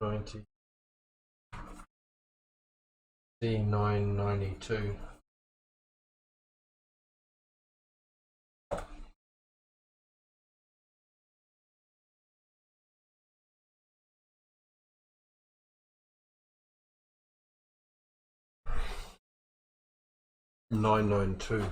90 D992. D992.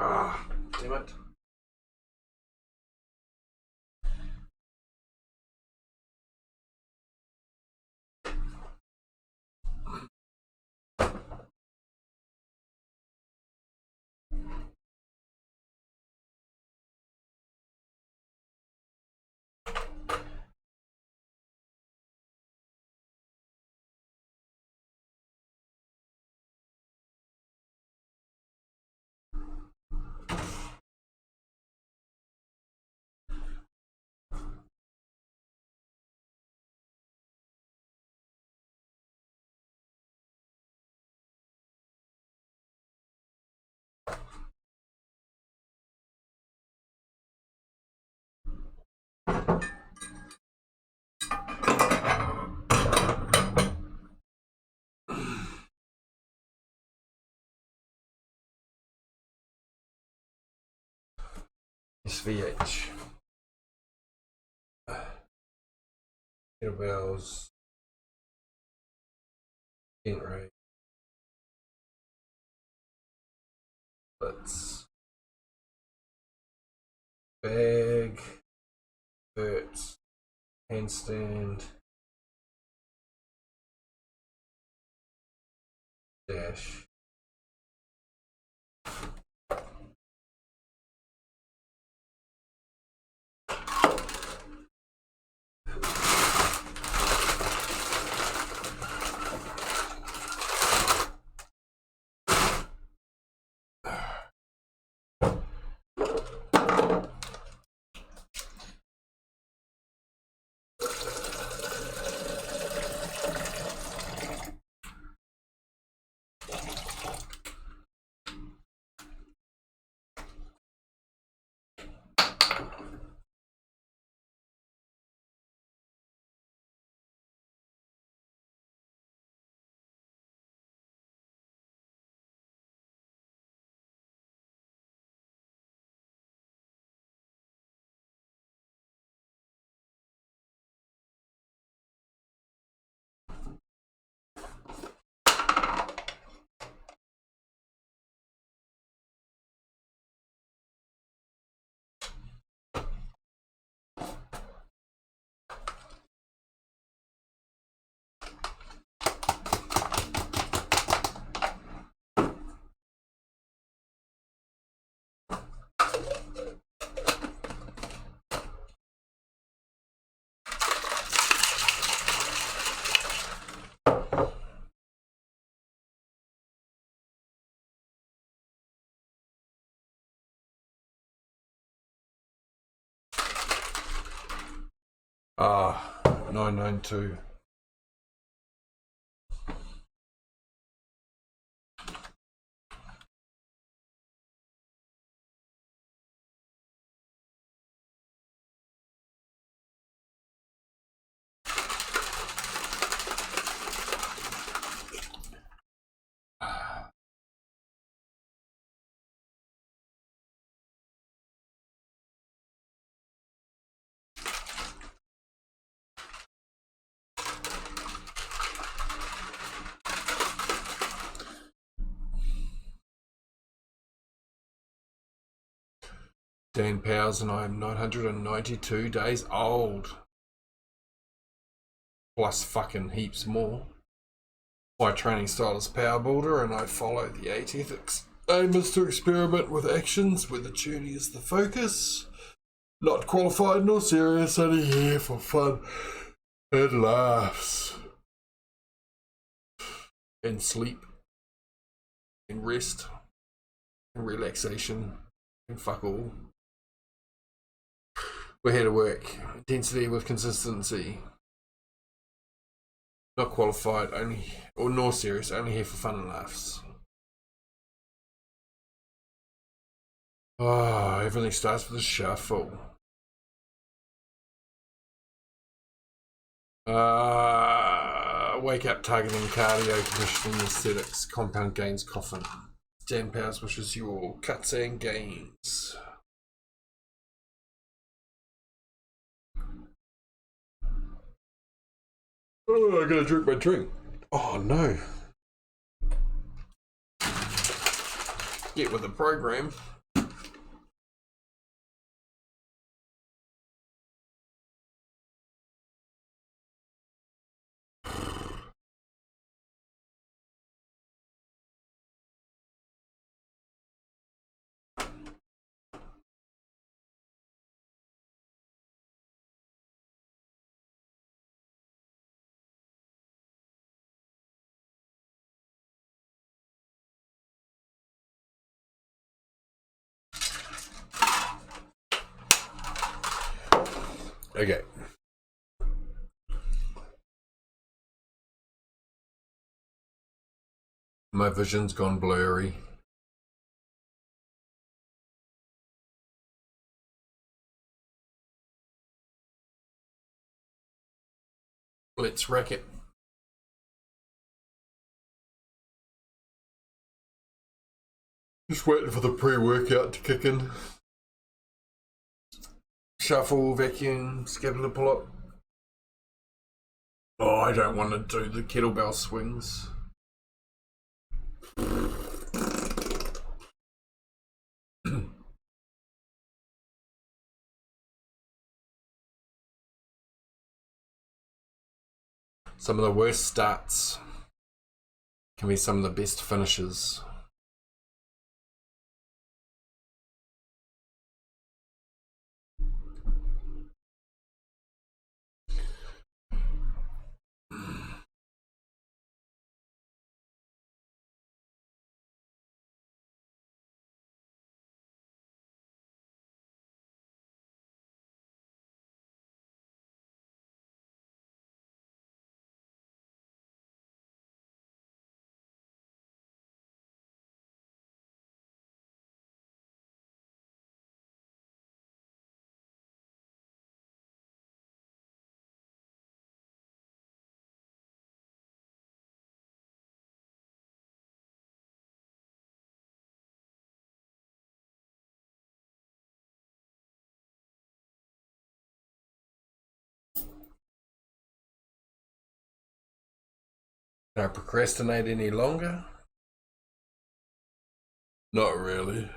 Ah, damn it. SVH. Kettlebells. Int rate. Let's bag, vert, handstand, dash. Ah, 992. Dan Powers and I am 992 days old. Plus fucking heaps more. My training style is power builder and I follow the 8 ethics. Aim is to experiment with actions where the journey is the focus. Not qualified nor serious, only here for fun and laughs. And sleep. And rest. And relaxation. And fuck all. We're here to work. Intensity with consistency. Not qualified, only or nor serious, only here for fun and laughs. Oh, everything starts with a shuffle. Wake up targeting cardio, conditioning, aesthetics, compound gains, coffin. Dan Powers wishes you all cuts and gains. Oh, I gotta drink my drink. Oh no. Get with the program. Okay. My vision's gone blurry. Let's wreck it. Just waiting for the pre-workout to kick in. Shuffle, vacuum, scapular pull-up. Oh, I don't want to do the kettlebell swings. Some of the worst starts can be some of the best finishes. Can I procrastinate any longer? Not really.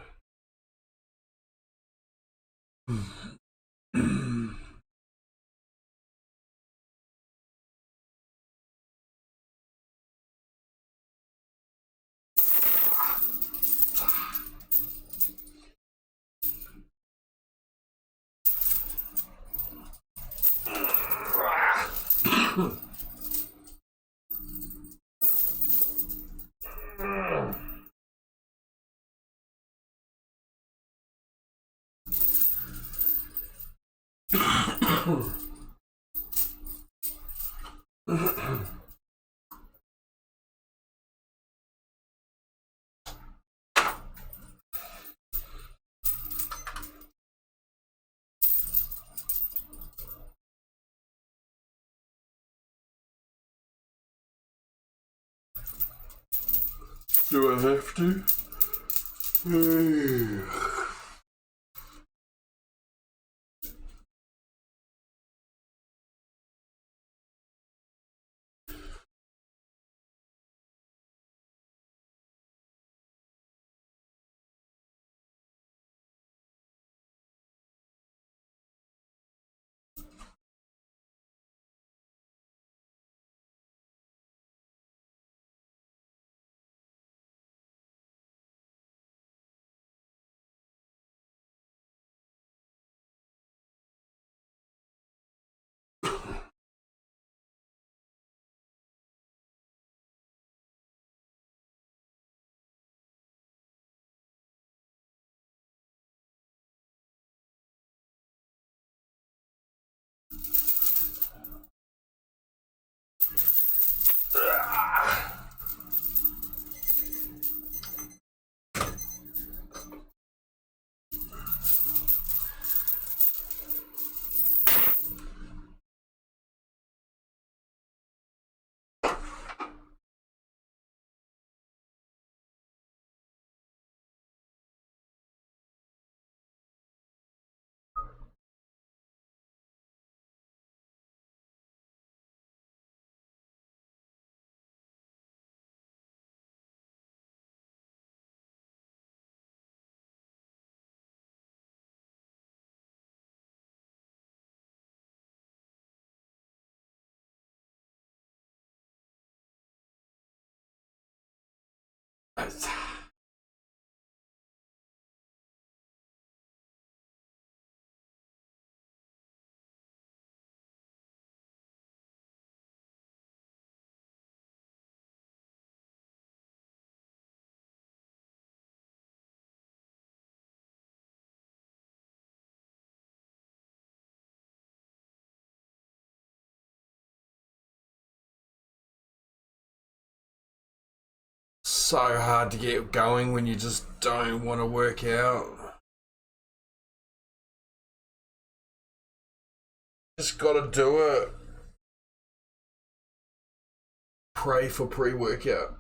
Do I have to? So hard to get going when you just don't want to work out. Just gotta do it. Pray for pre-workout.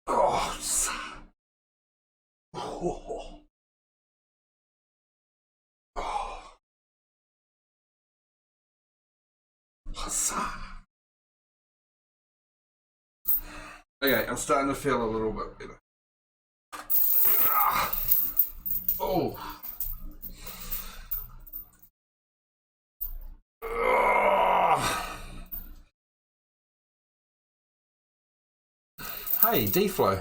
Oh, oh, oh. Okay, I'm starting to feel a little bit better. Oh. Hey, D-Flow.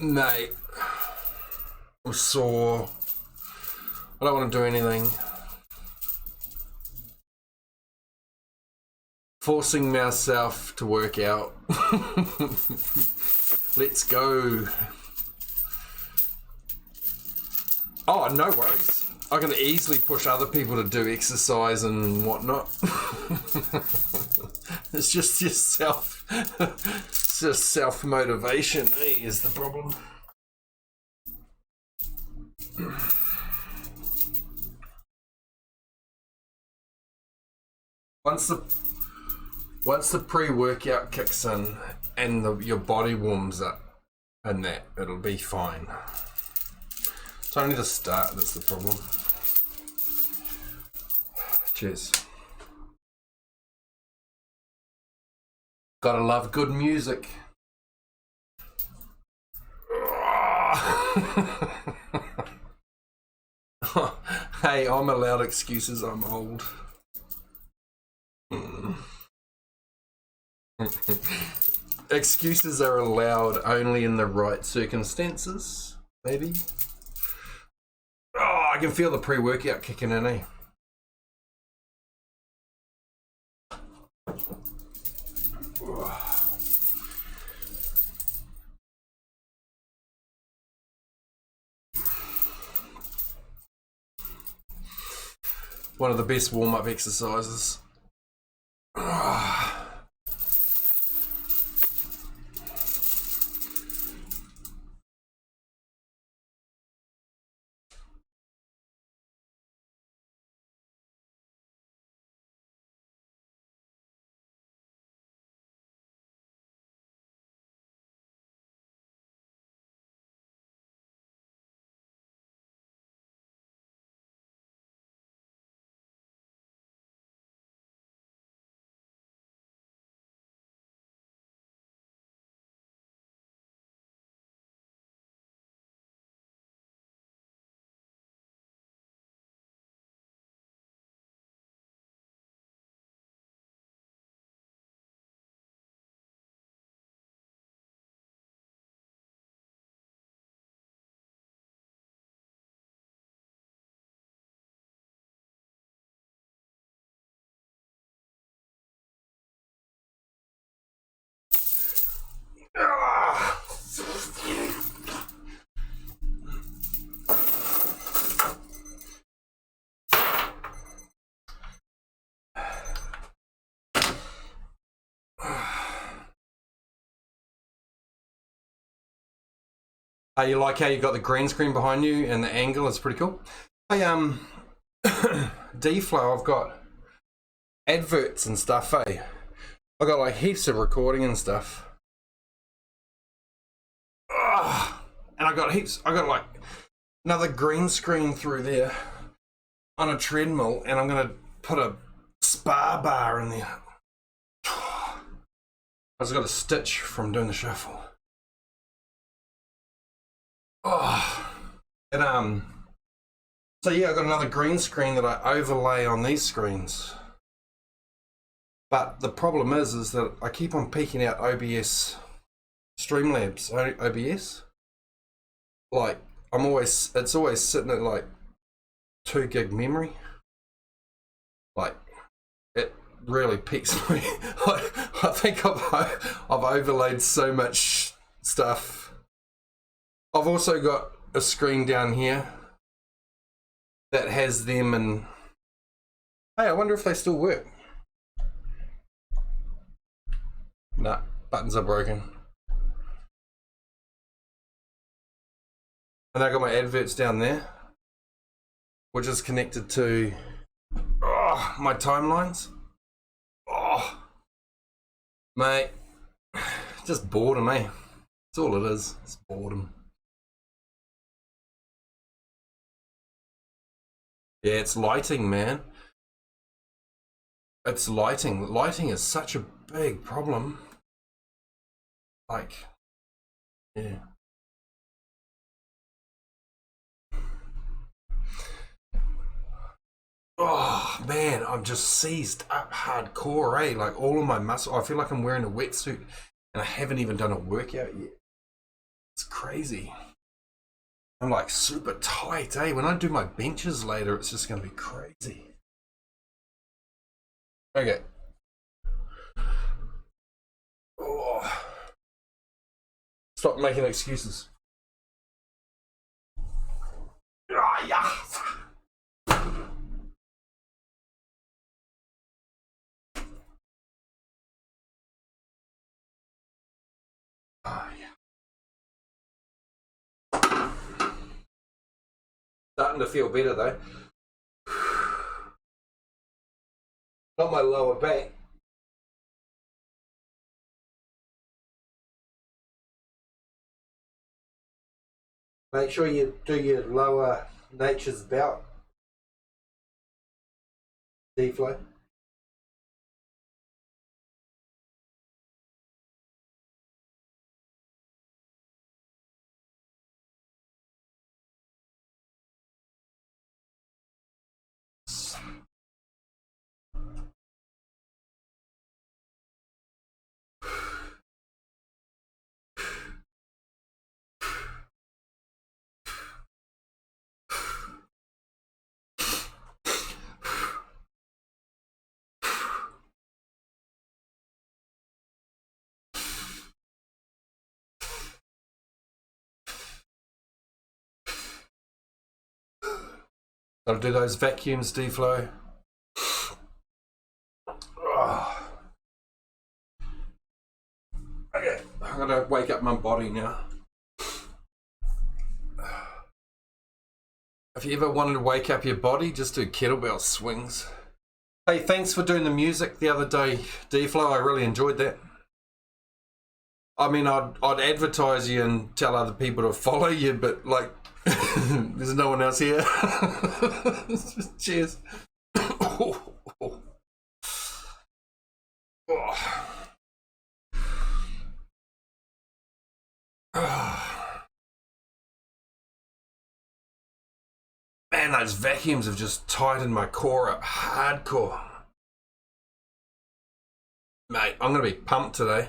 Mate. I'm sore. I don't want to do anything. Forcing myself to work out. Let's go. Oh, no worries. I can easily push other people to do exercise and whatnot. It's just yourself. It's just self-motivation, is the problem. Once the pre-workout kicks in and your body warms up and that, it'll be fine. It's only the start that's the problem. Cheers. Gotta love good music. Hey, I'm allowed excuses, I'm old. Excuses are allowed only in the right circumstances, maybe. Oh, I can feel the pre-workout kicking in, eh? One of the best warm-up exercises. You like how you got the green screen behind you and the angle is pretty cool? Hey, D-Flow, I've got adverts and stuff, eh? I've got like heaps of recording and stuff. And I got like another green screen through there on a treadmill, and I'm gonna put a spa bar in there. I just got a stitch from doing the shuffle. And so yeah, I've got another green screen that I overlay on these screens. But the problem is that I keep on peeking out OBS, Streamlabs, OBS. Like, it's always sitting at like 2 gig memory. Like, it really peaks me. I think I've overlaid so much stuff. I've also got a screen down here that has them, and hey, I wonder if they still work. Nah, buttons are broken. And I got my adverts down there, which is connected to my timelines. Mate, just boredom, eh? That's all it is. It's boredom. Yeah, it's lighting, man. It's lighting. Lighting is such a big problem. Like, yeah. Oh man, I'm just seized up hardcore, eh? Like all of my muscle. I feel like I'm wearing a wetsuit and I haven't even done a workout yet. It's crazy. I'm like super tight, eh? When I do my benches later, it's just gonna be crazy. Okay. Stop making excuses. Ah, yeah. Oh, yeah. Starting to feel better though. Not my lower back. Make sure you do your lower nature's belt. D-flow. Gotta do those vacuums, D-flow. Okay, I'm gonna wake up my body now. If you ever wanted to wake up your body, just do kettlebell swings. Hey, thanks for doing the music the other day, D-flow. I really enjoyed that. I mean, I'd advertise you and tell other people to follow you, but like, there's no one else here. Cheers. Man, those vacuums have just tightened my core up hardcore. Mate, I'm gonna be pumped today.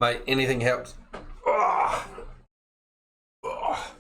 Mate, anything helps. Oh. Oh.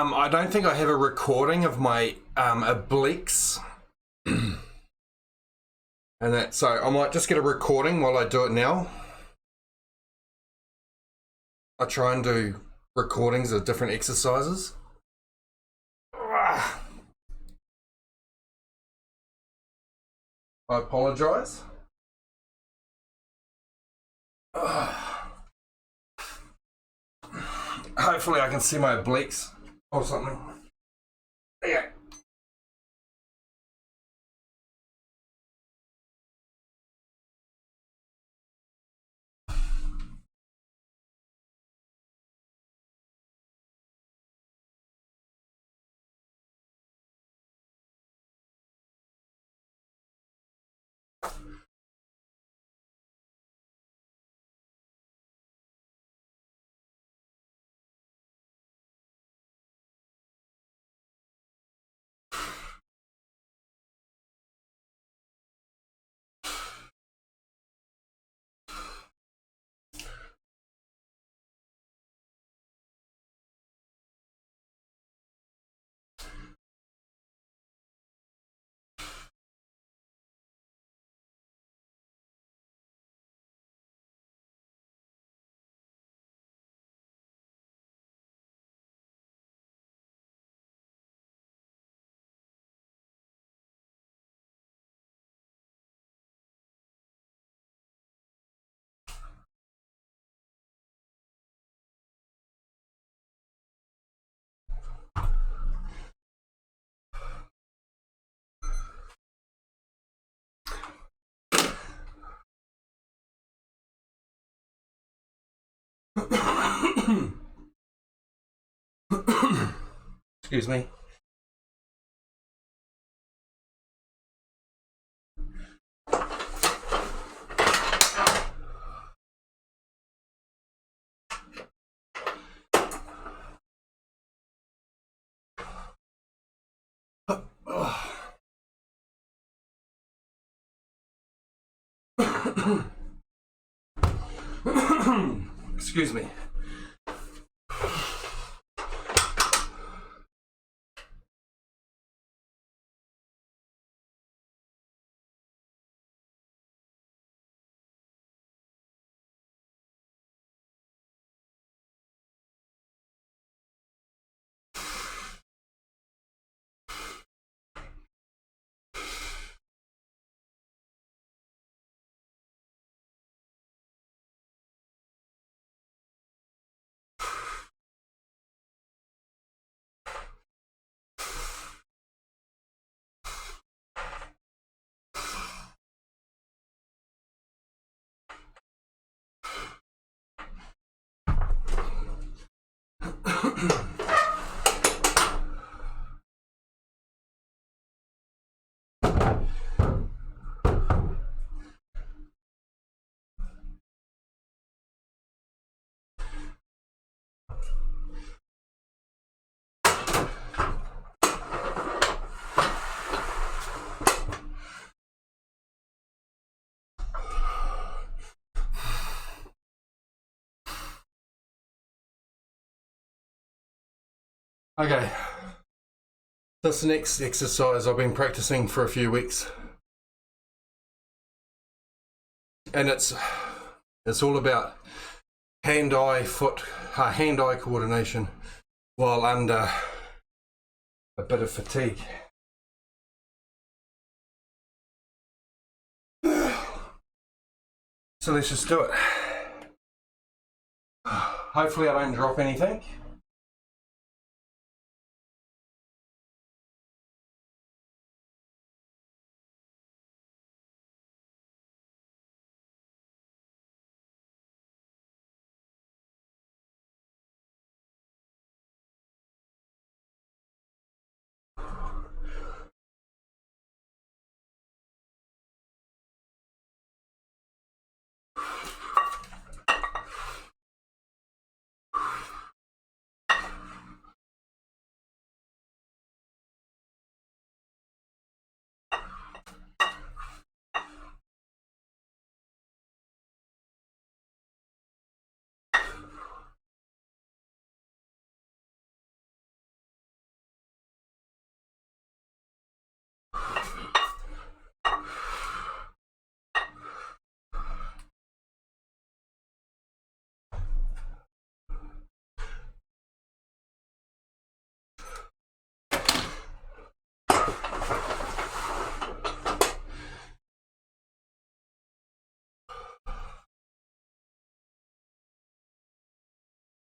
I don't think I have a recording of my obliques. And that, so I might just get a recording while I do it now. I try and do recordings of different exercises. I apologize. Hopefully I can see my obliques or something. Yeah. Excuse me. Excuse me. Okay, this next exercise I've been practicing for a few weeks, and it's all about hand-eye coordination while under a bit of fatigue. So let's just do it. Hopefully I don't drop anything.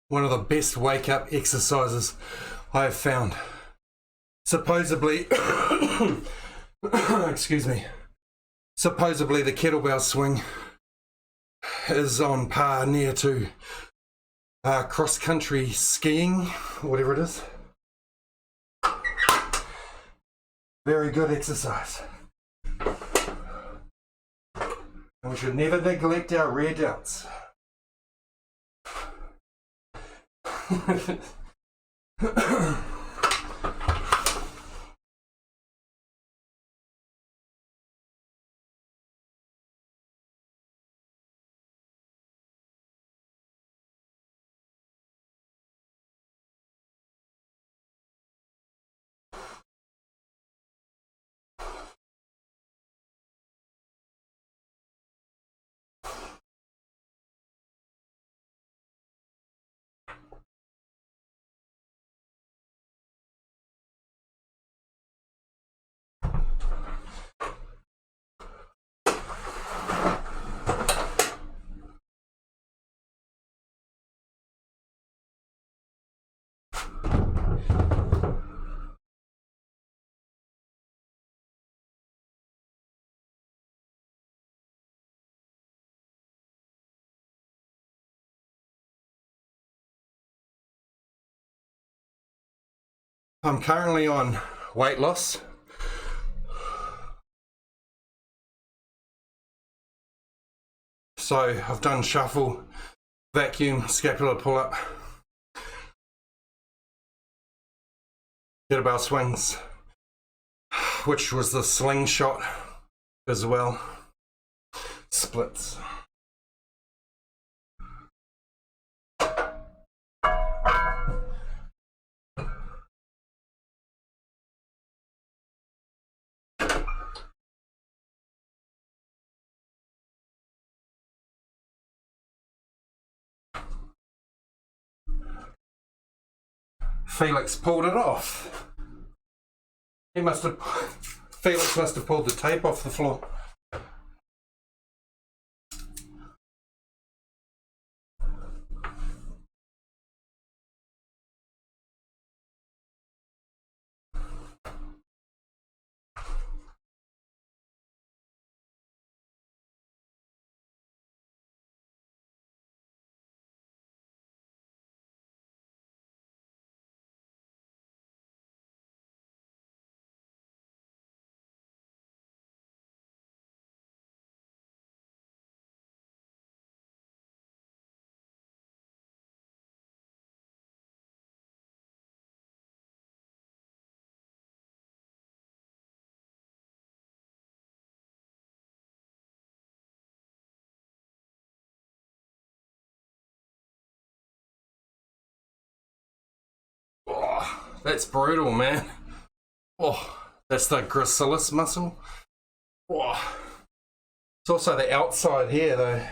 One of the best wake-up exercises I have found. Supposedly, excuse me, supposedly the kettlebell swing is on par near to cross-country skiing, whatever it is. Very good exercise. And we should never neglect our rear delts. I'm currently on weight loss. So I've done shuffle, vacuum, scapular pull-up, kettlebell swings, which was the slingshot as well, splits. Felix pulled it off. Felix must have pulled the tape off the floor. Oh, that's brutal, man. Oh, that's the gracilis muscle. Oh. It's also the outside here, though.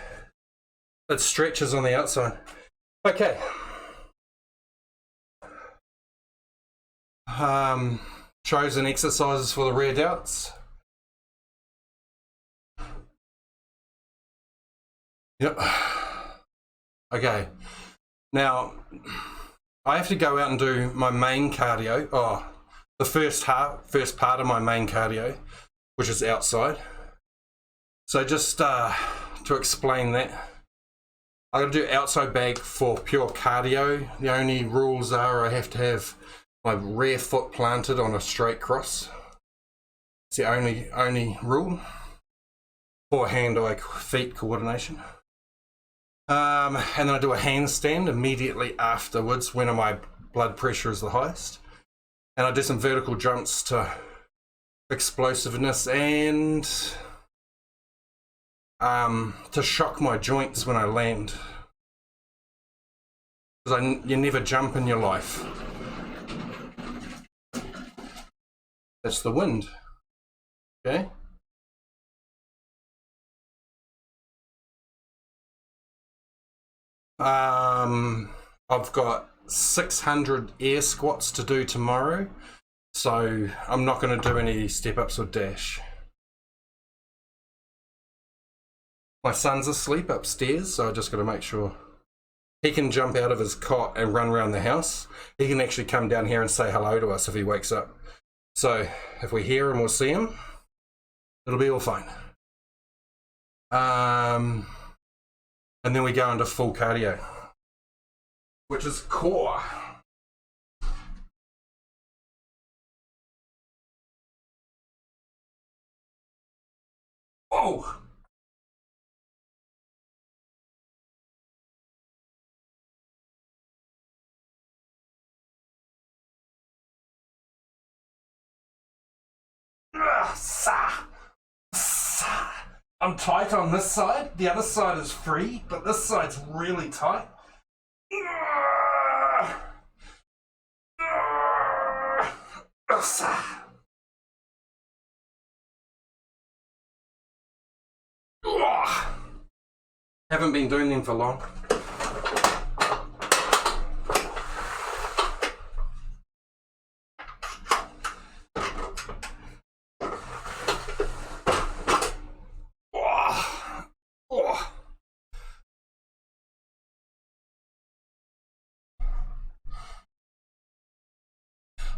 It stretches on the outside. Okay. Chosen exercises for the rear delts. Yep. Okay. Now, I have to go out and do my main cardio. Oh, the first part of my main cardio, which is outside. So just to explain that, I got to do outside bag for pure cardio. The only rules are I have to have my rear foot planted on a straight cross. It's the only rule for hand-eye feet coordination. And then I do a handstand immediately afterwards when my blood pressure is the highest. And I do some vertical jumps to explosiveness and to shock my joints when I land. Because you never jump in your life. That's the wind. Okay. I've got 600 air squats to do tomorrow, so I'm not going to do any step-ups or dash. My son's asleep upstairs, so I just got to make sure he can jump out of his cot and run around the house. He can actually come down here and say hello to us if he wakes up. So if we hear him or see him, it'll be all fine. And then we go into full cardio, which is core. Oh! I'm tight on this side. The other side is free, but this side's really tight. Haven't been doing them for long.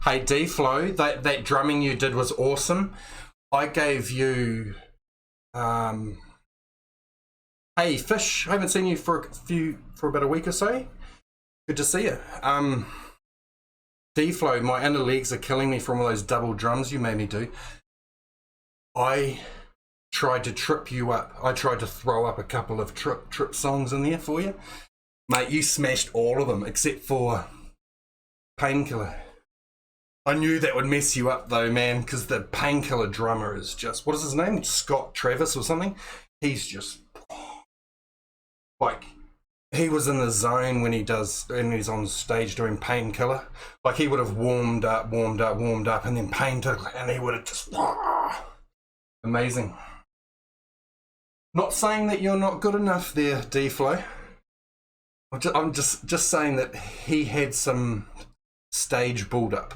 Hey D-Flow, that drumming you did was awesome. I gave you, hey Fish, I haven't seen you for about a week or so. Good to see you. D-Flow, my inner legs are killing me from all those double drums you made me do. I tried to trip you up. I tried to throw up a couple of trip songs in there for you. Mate, you smashed all of them except for Painkiller. I knew that would mess you up though, man, because the Painkiller drummer is just, what is his name? Scott Travis or something? He's just, like, he was in the zone when he's on stage doing Painkiller. Like, he would have warmed up, and then Painkiller, and he would have just, amazing. Not saying that you're not good enough there, D-Flow. I'm just saying that he had some stage build-up.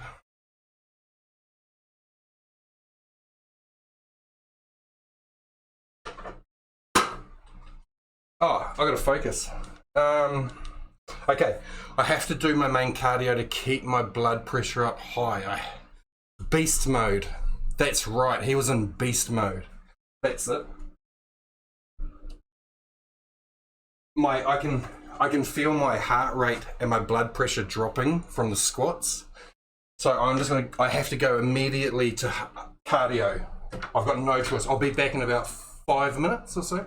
Oh, I gotta focus. Okay, I have to do my main cardio to keep my blood pressure up high. Beast mode. That's right, he was in beast mode. That's it. I can feel my heart rate and my blood pressure dropping from the squats. So I have to go immediately to cardio. I've got no choice. I'll be back in about 5 minutes or so.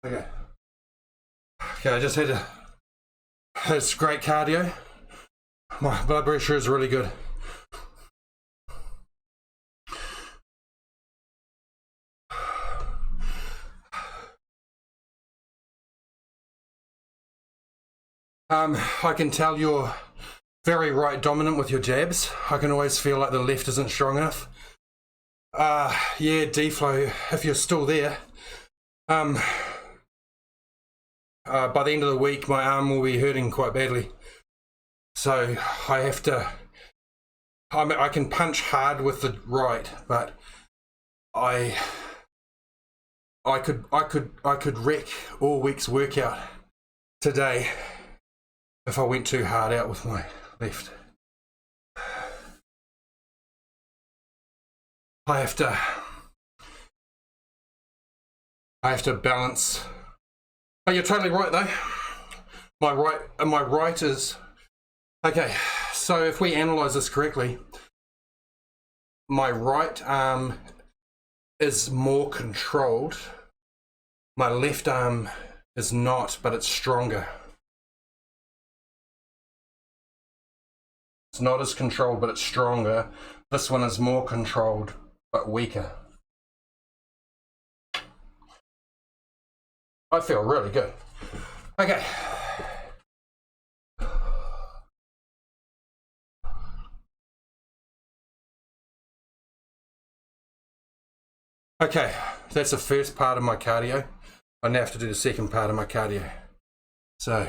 Okay. Okay, I just had to. It's great cardio. My blood pressure is really good. I can tell you're very right dominant with your jabs. I can always feel like the left isn't strong enough. Yeah, D-flow, if you're still there. By the end of the week, my arm will be hurting quite badly. So I have to, I can punch hard with the right, but I could wreck all week's workout today if I went too hard out with my left. I have to balance. Oh, you're totally right though. My right is okay. So if we analyze this correctly, my right arm is more controlled. My left arm is not, but it's stronger. It's not as controlled, but it's stronger. This one is more controlled, but weaker. I feel really good. Okay. Okay, that's the first part of my cardio. I now have to do the second part of my cardio. So,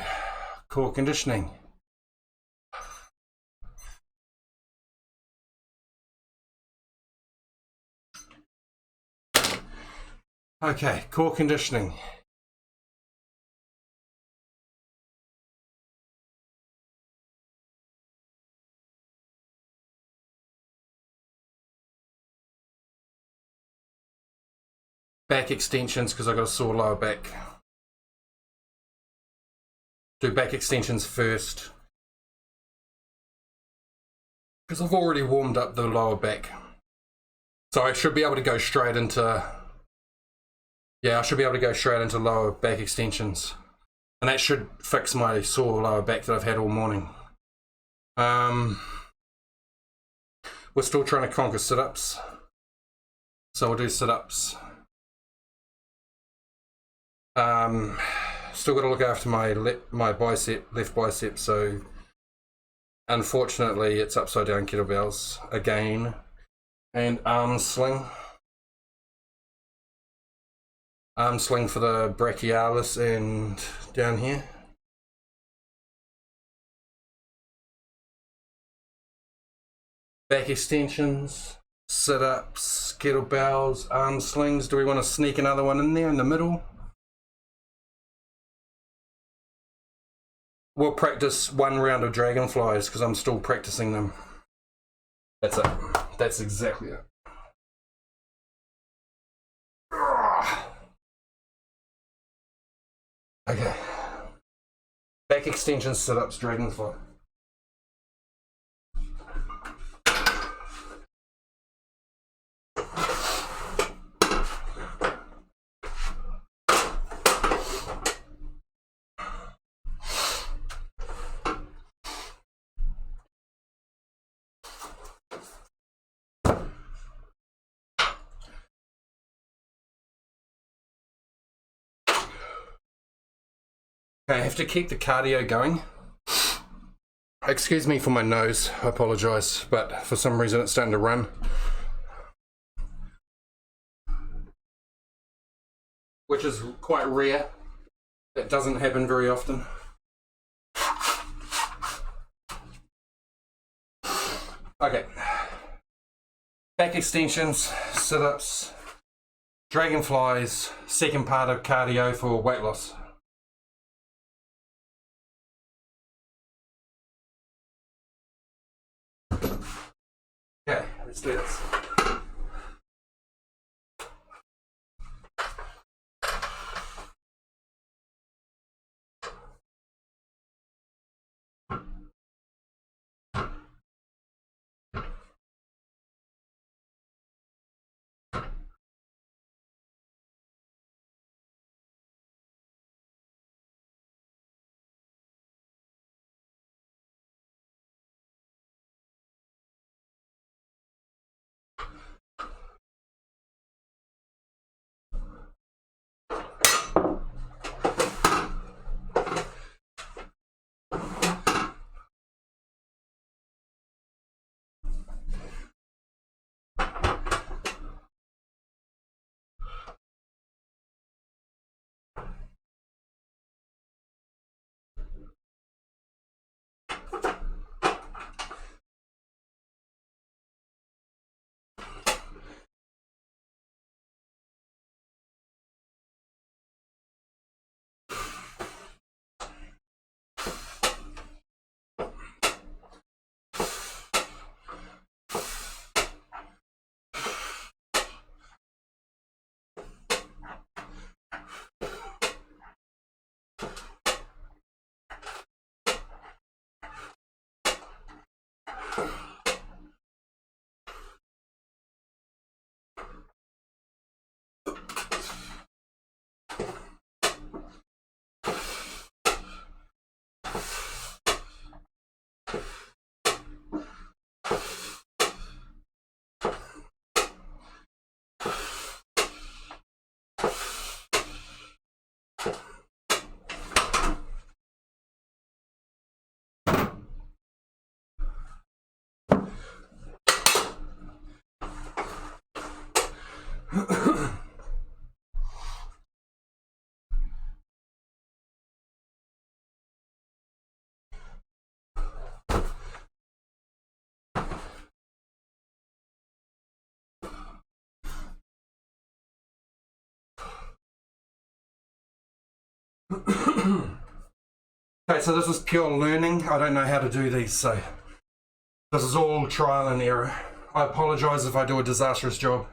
core conditioning. Okay, core conditioning. Back extensions because I got a sore lower back. Do back extensions first because I've already warmed up the lower back. So I should be able to go straight into, yeah, I should be able to go straight into lower back extensions. And that should fix my sore lower back that I've had all morning. We're still trying to conquer sit-ups. So we'll do sit-ups. Still got to look after my left bicep, so unfortunately it's upside down kettlebells again, and arm sling for the brachialis and down here. Back extensions, sit-ups, kettlebells, arm slings. Do we want to sneak another one in there in the middle? We'll practice one round of dragonflies because I'm still practicing them. That's it. That's exactly it. Okay. Back extensions, sit-ups, dragonfly. Okay, I have to keep the cardio going. Excuse me for my nose, I apologise, but for some reason it's starting to run. Which is quite rare. That doesn't happen very often. Okay. Back extensions, sit-ups, dragonflies, second part of cardio for weight loss. Okay, let's do this. Okay, so this is pure learning. I don't know how to do these, so this is all trial and error. I apologize if I do a disastrous job.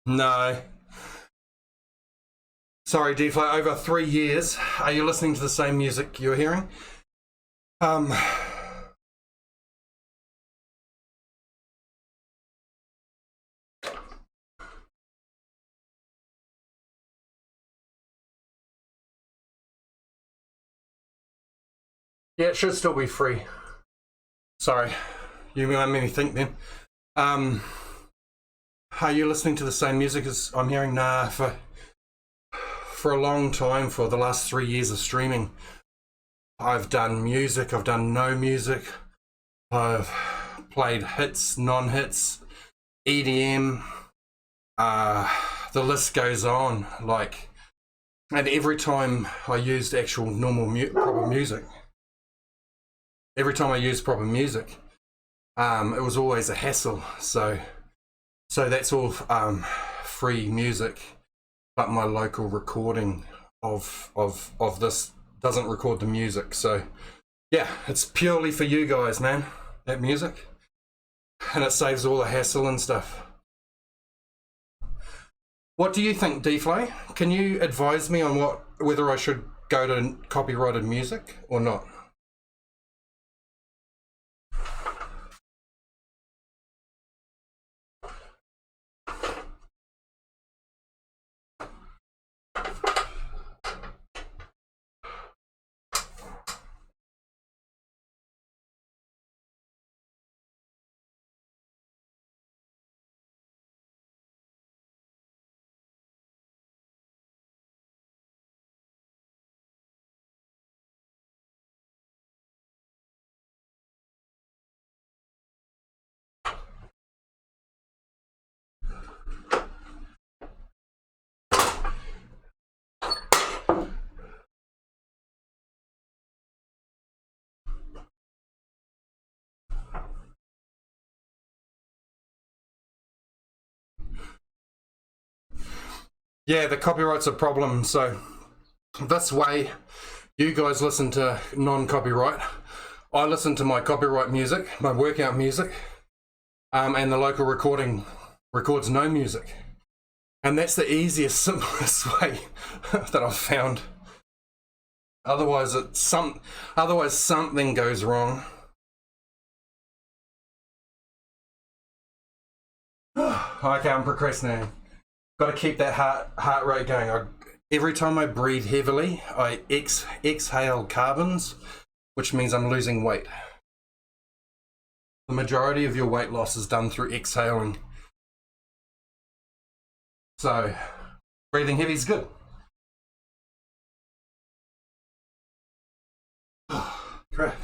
No. Sorry, D-Fly, over 3 years, are you listening to the same music you're hearing? Yeah, it should still be free. Sorry, you made me think then. Are you listening to the same music as I'm hearing? Nah, for a long time, for the last 3 years of streaming, I've done music, I've done no music, I've played hits, non-hits, EDM, the list goes on, like, and every time I used actual normal proper music, it was always a hassle, so that's all free music, but my local recording of this doesn't record the music. So yeah, it's purely for you guys, man, that music, and it saves all the hassle and stuff. What do you think, D-Fly? Can you advise me on whether I should go to copyrighted music or not? Yeah, the copyright's a problem. So this way, you guys listen to non-copyright. I listen to my copyright music, my workout music, and the local recording records no music. And that's the easiest, simplest way that I've found. Otherwise, something goes wrong. Okay, I'm procrastinating. Got to keep that heart rate going. Every time I breathe heavily, I exhale carbons, which means I'm losing weight. The majority of your weight loss is done through exhaling. So, breathing heavy is good. Crap.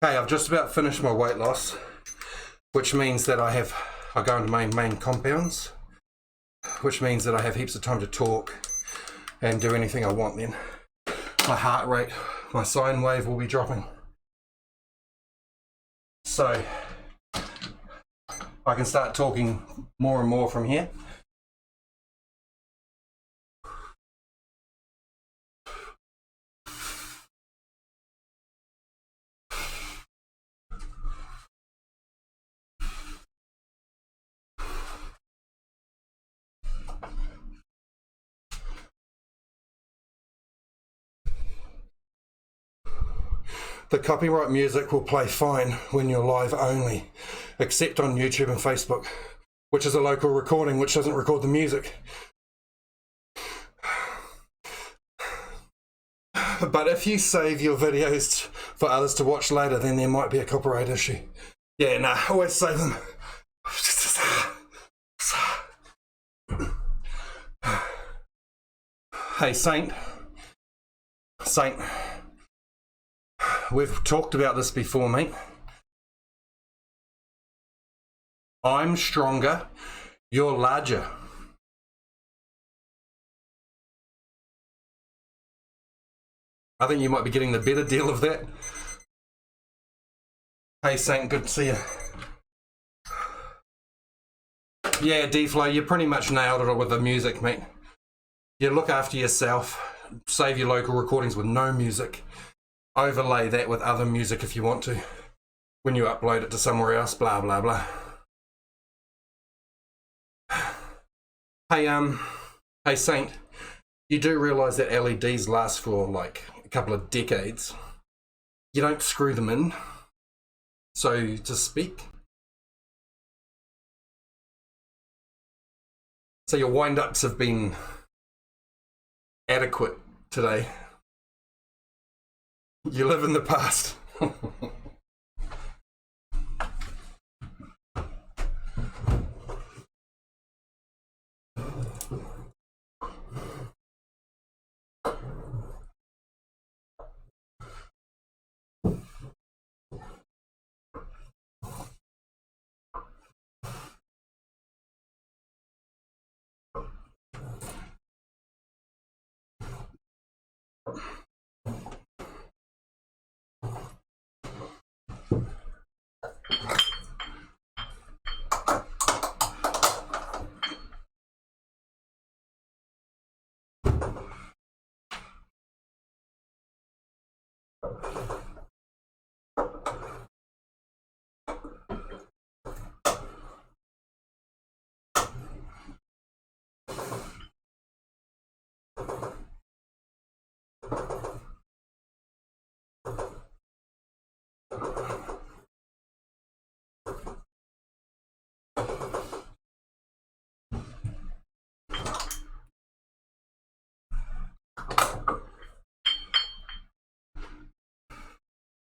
Okay, I've just about finished my weight loss, which means that I go into my main compounds, which means that I have heaps of time to talk and do anything I want then. My heart rate, my sine wave will be dropping. So I can start talking more and more from here. The copyright music will play fine when you're live only, except on YouTube and Facebook, which is a local recording which doesn't record the music. But if you save your videos for others to watch later, then there might be a copyright issue. Yeah, nah, always save them. Hey, Saint, we've talked about this before, mate. I'm stronger, you're larger. I think you might be getting the better deal of that. Hey, Saint, good to see you. Yeah, D-Flow, you pretty much nailed it with the music, mate. You look after yourself, save your local recordings with no music. Overlay that with other music if you want to. When you upload it to somewhere else, blah, blah, blah. Hey Saint, you do realise that LEDs last for like a couple of decades. You don't screw them in, so to speak. So your wind-ups have been adequate today. You live in the past.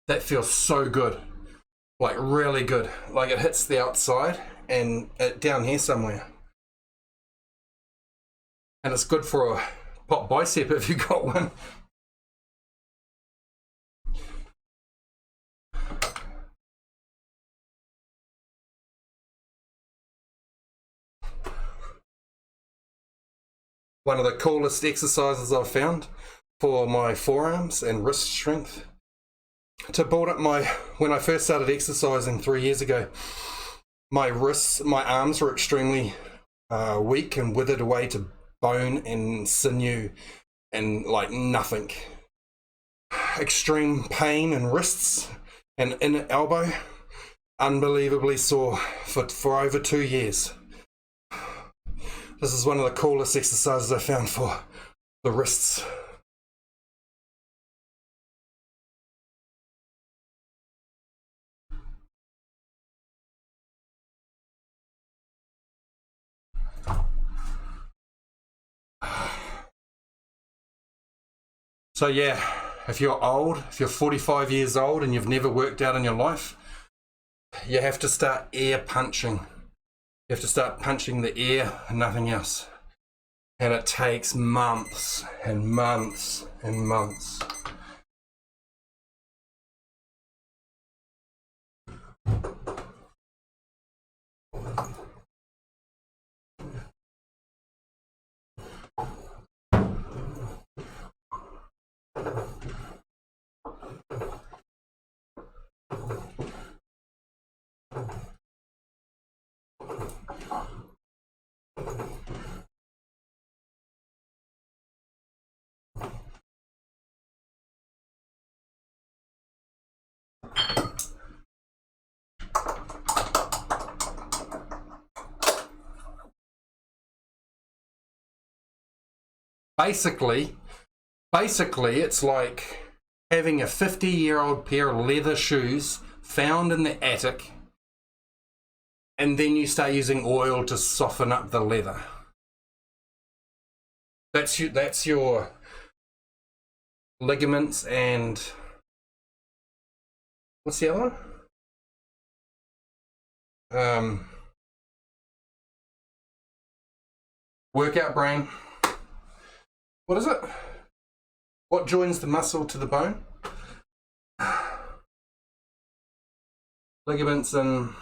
That feels so good, like really good. Like it hits the outside and down here somewhere. And it's good for a pop bicep if you got one. one of the coolest exercises I've found for my forearms and wrist strength. To build up when I first started exercising 3 years ago, my arms were extremely weak and withered away to bone and sinew and like nothing. Extreme pain in wrists and in elbow, unbelievably sore for over 2 years. This is one of the coolest exercises I found for the wrists. So yeah, if you're old, if you're 45 years old and you've never worked out in your life, you have to start air punching. You have to start punching the air and nothing else. And it takes months and months and months. Basically, it's like having a 50-year-old pair of leather shoes found in the attic, and then you start using oil to soften up the leather. That's your ligaments and what's the other one? Workout brain. What is it? What joins the muscle to the bone? Ligaments and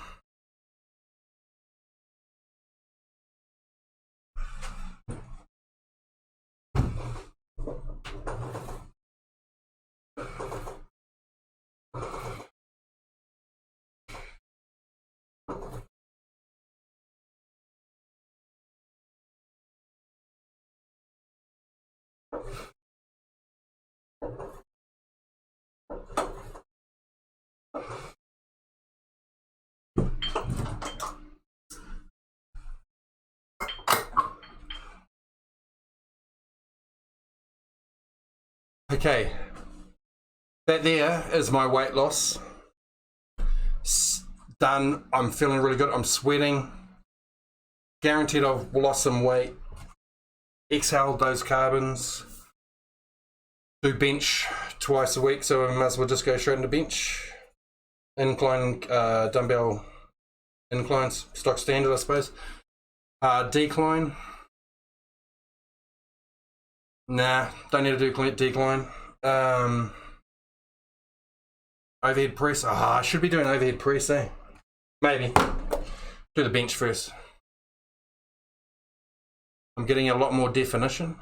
okay, that there is my weight loss. Done. I'm feeling really good. I'm sweating. Guaranteed I've lost some weight. Exhaled those carbons. Do bench twice a week, so I might as well just go straight into bench. Incline, dumbbell inclines, stock standard, I suppose. Decline. Nah, don't need to do decline. Overhead press. I should be doing overhead press, eh? Maybe. Do the bench first. I'm getting a lot more definition.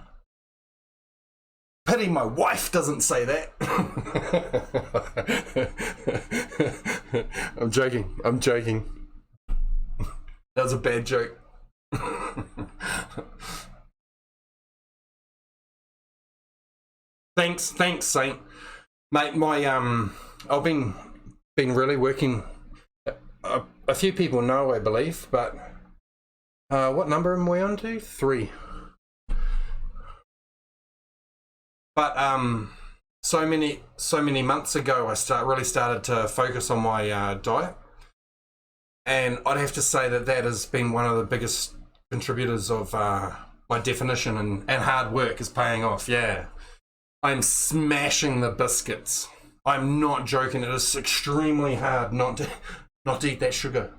Pity my wife doesn't say that. I'm joking. That was a bad joke. Thanks, Saint. Mate, I've been really working. A few people know, I believe, but what number am we on to? 3. But so many months ago, I really started to focus on my diet, and I'd have to say that has been one of the biggest contributors of my definition and hard work is paying off. Yeah, I'm smashing the biscuits. I'm not joking. It is extremely hard not to eat that sugar.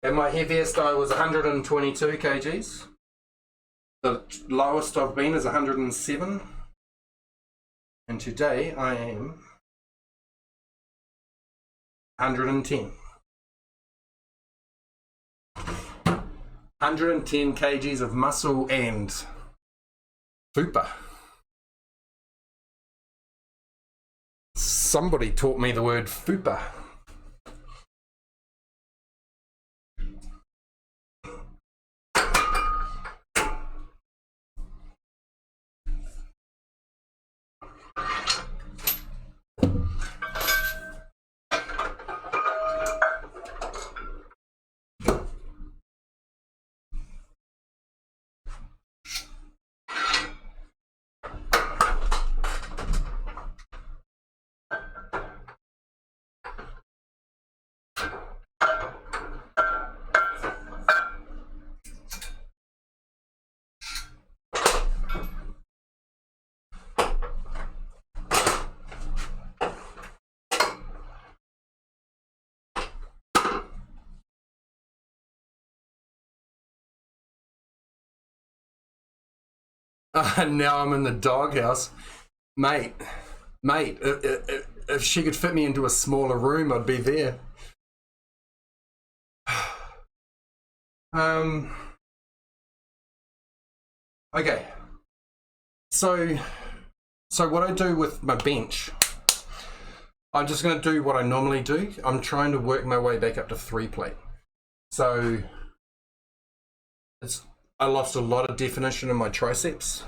At my heaviest, I was 122 kgs. The lowest I've been is 107. And today I am 110. 110 kgs of muscle and fupa. Somebody taught me the word fupa. Now I'm in the doghouse. Mate, if she could fit me into a smaller room, I'd be there. Okay. So what I do with my bench, I'm just going to do what I normally do. I'm trying to work my way back up to 3 plate. So I lost a lot of definition in my triceps.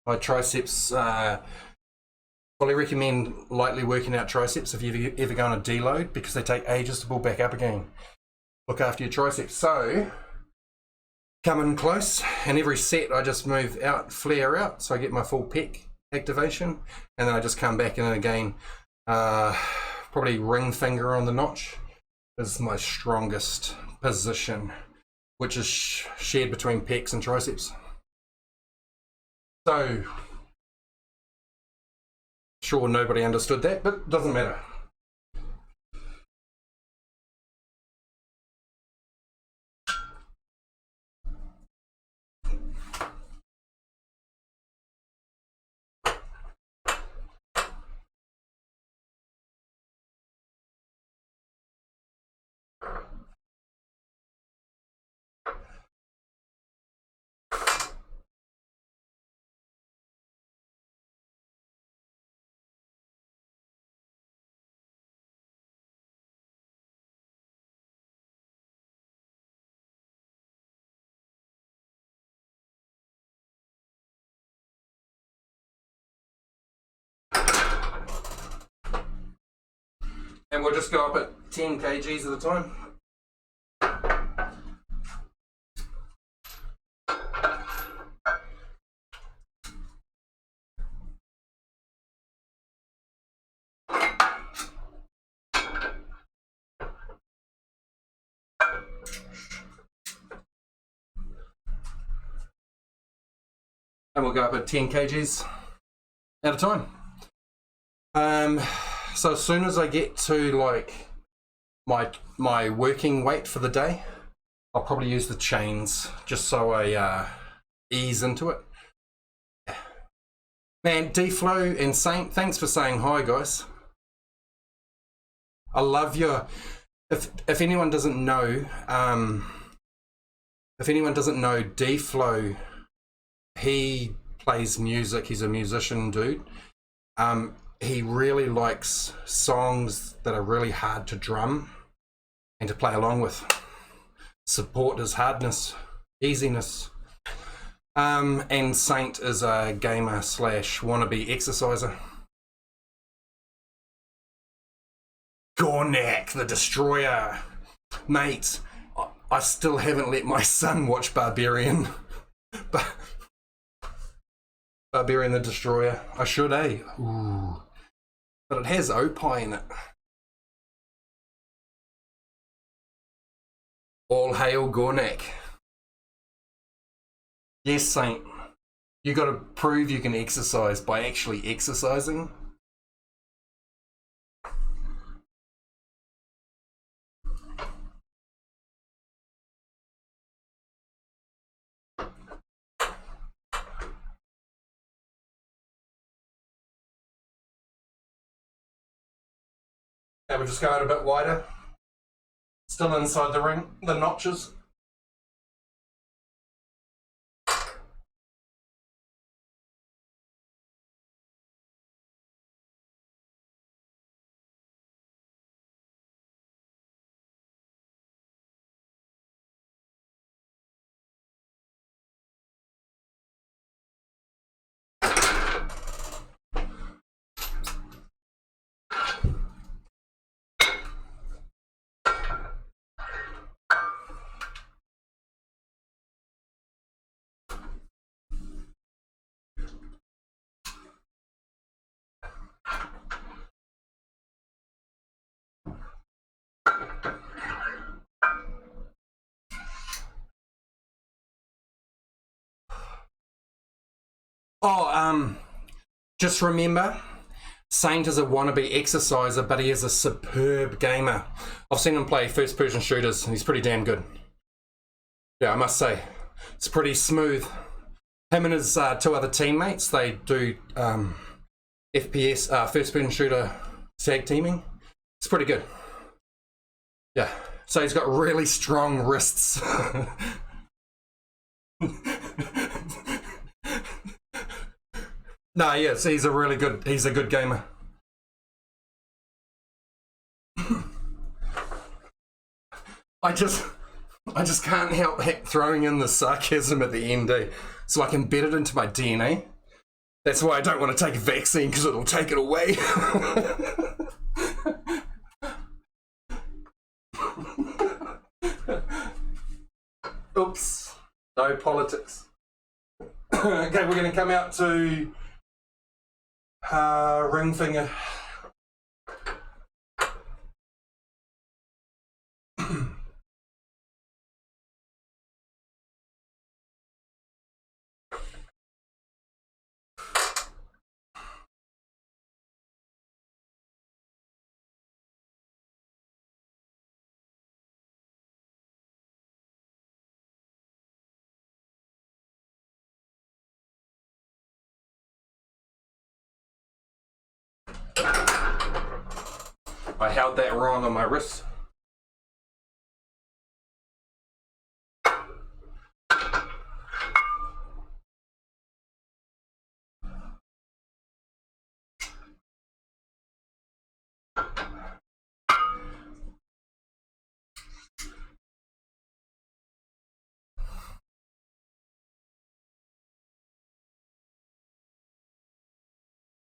My triceps, fully recommend lightly working out triceps if you ever go on a deload, because they take ages to pull back up again. Look after your triceps. So come in close, and every set I just move out, flare out, so I get my full pec activation, and then I just come back in again. Probably ring finger on the notch is my strongest position, which is shared between pecs and triceps. So, sure, nobody understood that, but it doesn't matter. And we'll just go up at 10 kgs at a time. And we'll go up at 10 kgs at a time. So as soon as I get to like my working weight for the day, I'll probably use the chains just so I ease into it. Man, D-Flow and Saint, thanks for saying hi, guys. I love your. If anyone doesn't know, D-Flow, he plays music. He's a musician dude. He really likes songs that are really hard to drum and to play along with. Support his hardness, easiness. And Saint is a gamer / wannabe exerciser. Gornak, the Destroyer. Mate, I still haven't let my son watch Barbarian. Barbarian the Destroyer. I should, eh? Ooh. But it has Opie in it. All hail Gornak. Yes, Saint. You got to prove you can exercise by actually exercising. And we're just going a bit wider. Still inside the ring, the notches. Oh, just remember, Saint is a wannabe exerciser, but he is a superb gamer. I've seen him play first-person shooters, and he's pretty damn good. Yeah, I must say, it's pretty smooth. Him and his two other teammates, they do FPS, first-person shooter tag teaming. It's pretty good. Yeah, so he's got really strong wrists. No, yes, he's a good gamer. I just can't help throwing in the sarcasm at the end, so I can embed it into my DNA. That's why I don't want to take a vaccine, because it'll take it away. Oops, no politics. Okay, we're going to come out to ring finger. I held that wrong on my wrist.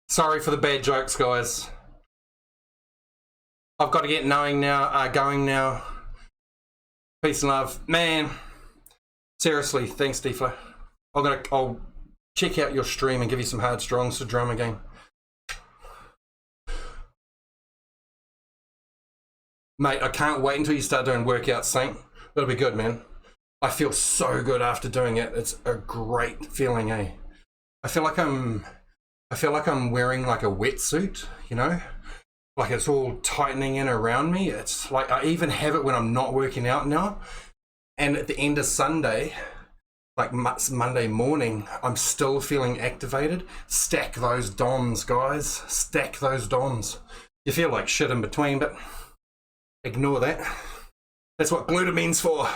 Sorry for the bad jokes, guys. I've got to get going now. Peace and love. Man, seriously, thanks, Deflo. I'll check out your stream and give you some hard strongs to drum again. Mate, I can't wait until you start doing workouts, Saint. It'll be good, man. I feel so good after doing it. It's a great feeling, eh? I feel like I'm wearing like a wetsuit, you know? Like it's all tightening in around me. It's like I even have it when I'm not working out now. And at the end of Sunday, like Monday morning, I'm still feeling activated. Stack those DOMs, guys. Stack those DOMs. You feel like shit in between, but ignore that. That's what glutamine's for.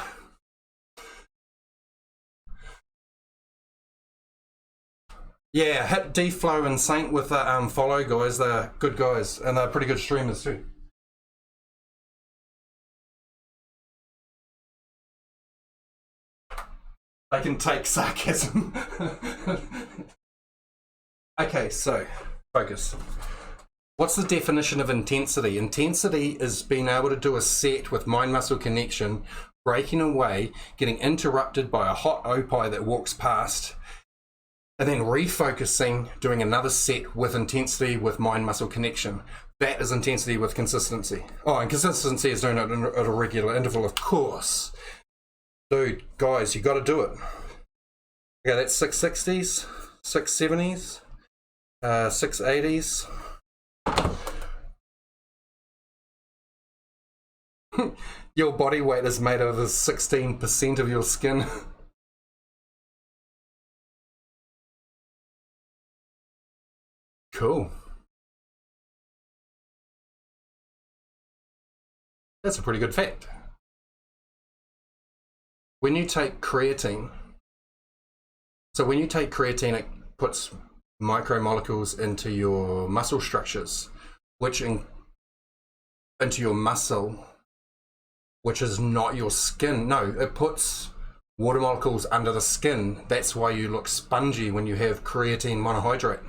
Yeah, hit D-Flow and Saint with the follow, guys. They're good guys, and they're pretty good streamers too. They can take sarcasm. Okay, so focus. What's the definition of intensity? Intensity is being able to do a set with mind-muscle connection, breaking away, getting interrupted by a hot opie that walks past, and then refocusing, doing another set with intensity with mind-muscle connection. That is intensity with consistency. Oh, and consistency is doing it at a regular interval, of course. Dude, guys, you got to do it. Okay, that's 660s, 670s, 680s. Your body weight is made of 16% of your skin. Cool. That's a pretty good fact. When you take creatine, it puts micromolecules into your muscle structures, into your muscle, which is not your skin. No, it puts water molecules under the skin. That's why you look spongy when you have creatine monohydrate.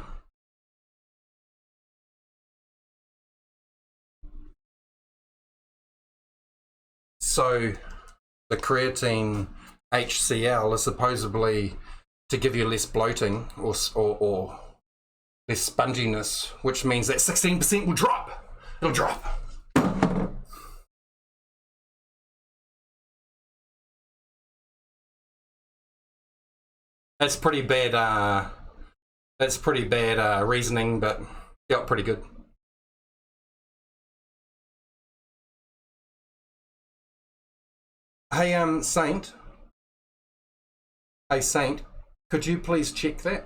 So the creatine HCl is supposedly to give you less bloating or less sponginess, which means that 16% will drop. It'll drop. That's pretty bad That's pretty bad reasoning, but got pretty good. Hey, Saint. Hey, Saint, could you please check that?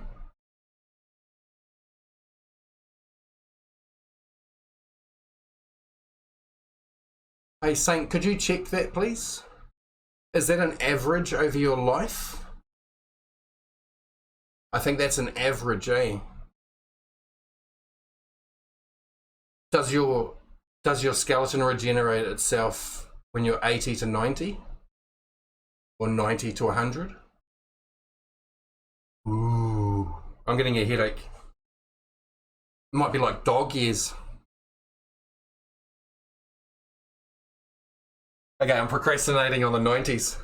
Hey, Saint, could you check that, please? Is that an average over your life? I think that's an average, eh? Does your skeleton regenerate itself when you're 80 to 90? Or 90 to 100? Ooh, I'm getting a headache. It might be like dog years. Okay, I'm procrastinating on the 90s.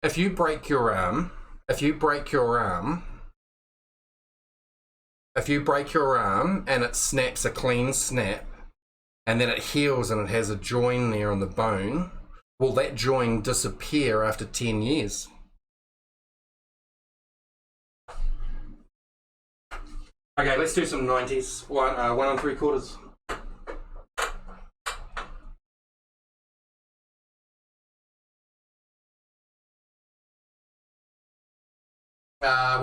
If you break your arm and it snaps a clean snap, and then it heals and it has a join there on the bone, will that join disappear after 10 years? Okay, let's do some 90s. 1 3/4.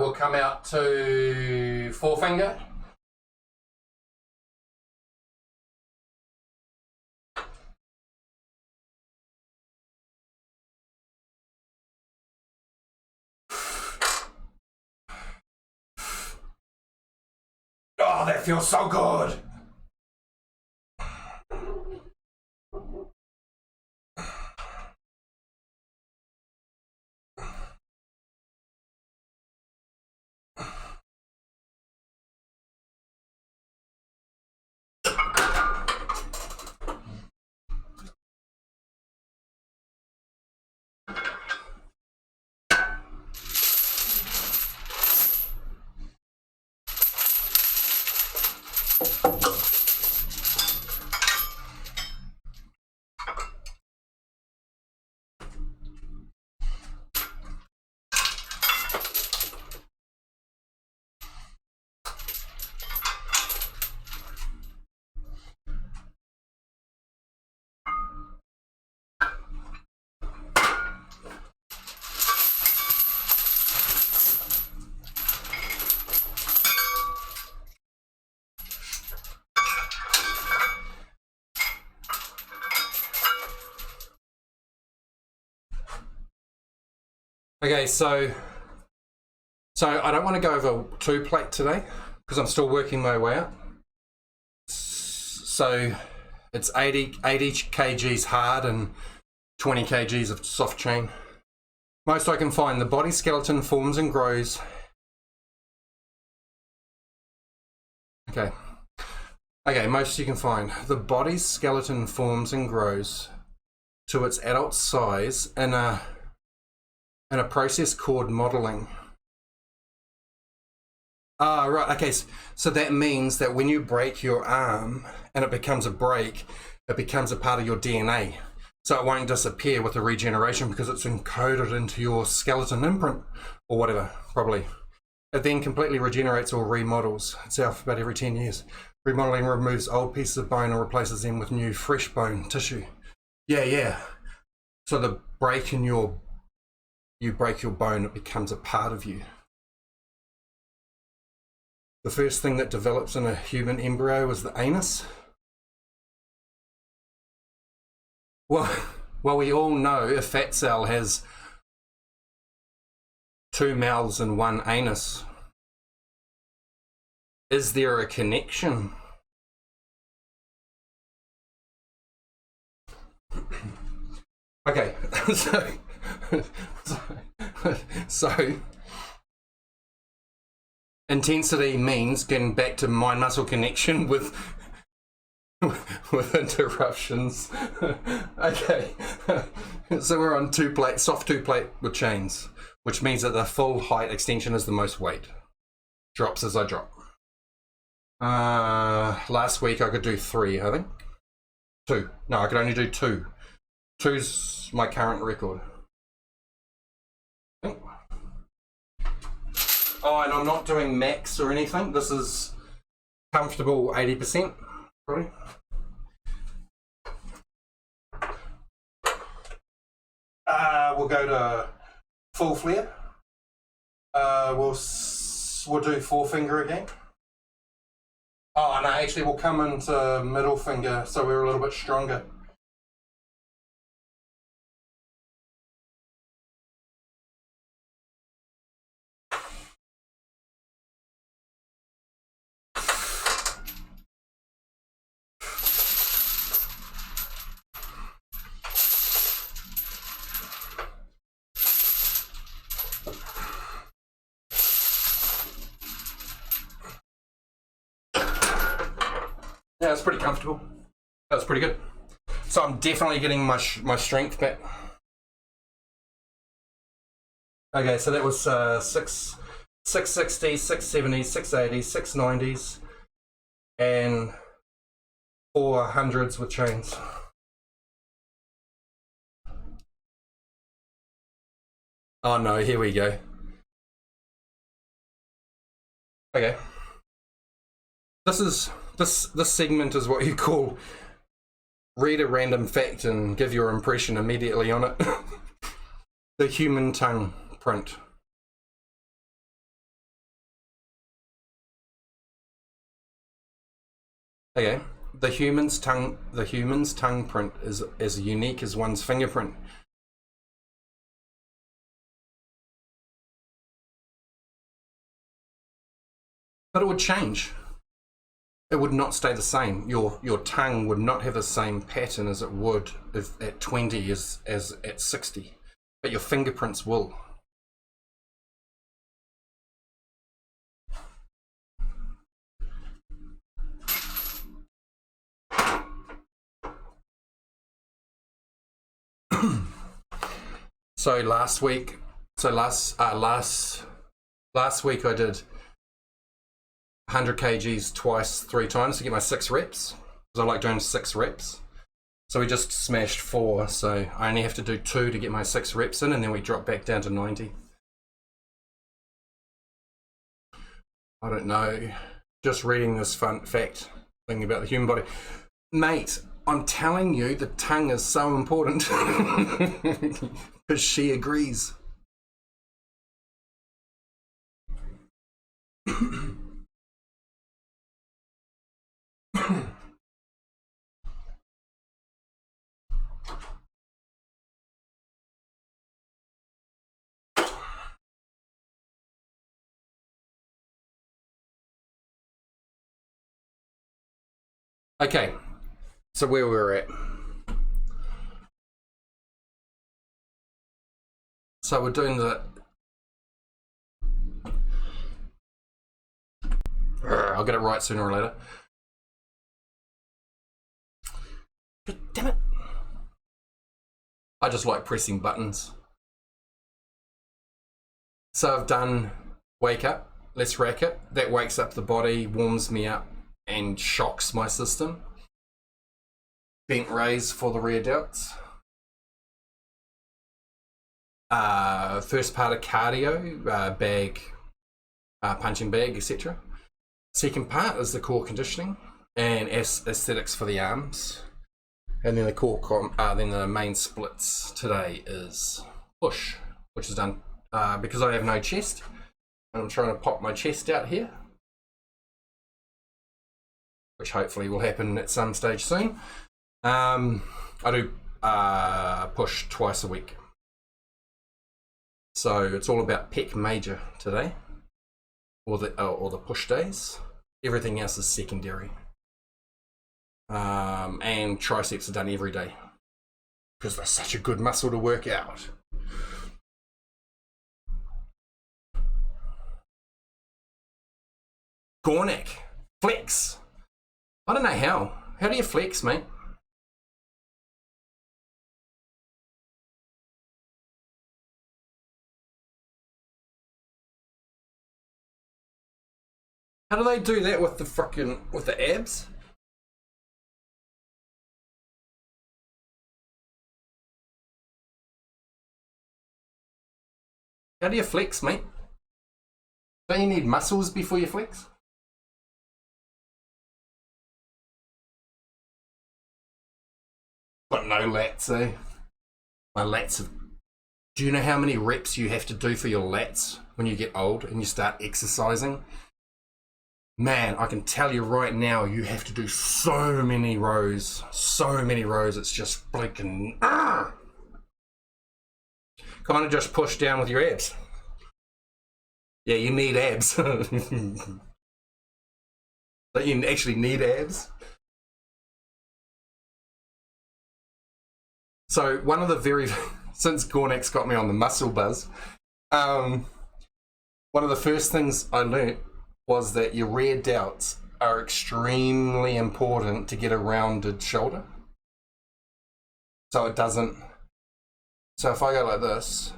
We'll come out to forefinger. Oh, that feels so good. Okay, so I don't want to go over 2-plate today because I'm still working my way up. So it's 80 kgs hard and 20 kgs of soft chain. Most I can find. The body skeleton forms and grows. Okay, most you can find. The body skeleton forms and grows to its adult size in a process called modeling. Right, okay, so that means that when you break your arm and it becomes a break, it becomes a part of your DNA. So it won't disappear with the regeneration because it's encoded into your skeleton imprint or whatever, probably. It then completely regenerates or remodels itself about every 10 years. Remodeling removes old pieces of bone or replaces them with new, fresh bone tissue. Yeah. So the break in you break your bone, it becomes a part of you. The first thing that develops in a human embryo is the anus. Well, we all know a fat cell has 2 mouths and 1 anus. Is there a connection? Okay, so intensity means getting back to mind muscle connection with interruptions. Okay, so we're on 2-plate, soft 2-plate with chains, which means that the full height extension is the most weight. Drops as I drop. Last week I could do 3, I think. 2. No, I could only do 2. 2's my current record. Oh, and I'm not doing max or anything. This is comfortable 80%, probably. We'll go to full flare. We'll do forefinger again. Oh, no, actually we'll come into middle finger so we're a little bit stronger. Yeah, it's pretty comfortable. That was pretty good. So I'm definitely getting my strength back. Okay, so that was 660s, 670s, 680s, 690s, and 400s with chains. Oh no, here we go. Okay. This segment is what you call read a random fact and give your impression immediately on it. The human tongue print. Okay. The human's tongue print is as unique as one's fingerprint. But it would change. It would not stay the same. Your tongue would not have the same pattern as it would if at 20 as at 60. But your fingerprints will. So last week I did 100 kgs twice, 3 times to get my 6 reps. Because I like doing 6 reps. So we just smashed 4, so I only have to do 2 to get my 6 reps in, and then we drop back down to 90. I don't know. Just reading this fun fact thing about the human body. Mate, I'm telling you, the tongue is so important. Because she agrees. Okay, so where we're at. So we're doing the... I'll get it right sooner or later. God damn it. I just like pressing buttons. So I've done wake up, let's rack it. That wakes up the body, warms me up, and shocks my system. Bent raise for the rear delts. First part of cardio, bag, punching bag, etc. Second part is the core conditioning and aesthetics for the arms. And then then the main splits today is push, which is done because I have no chest. And I'm trying to pop my chest out here, which hopefully will happen at some stage soon. I do push twice a week. So it's all about pec major today, or the push days. Everything else is secondary. And triceps are done every day because they're such a good muscle to work out. Core neck, flex. I don't know how. How do you flex, mate? How do they do that with the abs? How do you flex, mate? Don't you need muscles before you flex? Got no lats, eh? My lats have... Do you know how many reps you have to do for your lats when you get old and you start exercising? Man, I can tell you right now, you have to do so many rows. So many rows, it's just blinking. Kind of just push down with your abs. Yeah, you need abs. Don't you actually need abs? So one of the very, since Gornax got me on the muscle buzz, one of the first things I learnt was that your rear delts are extremely important to get a rounded shoulder. So it doesn't, so if I go like this,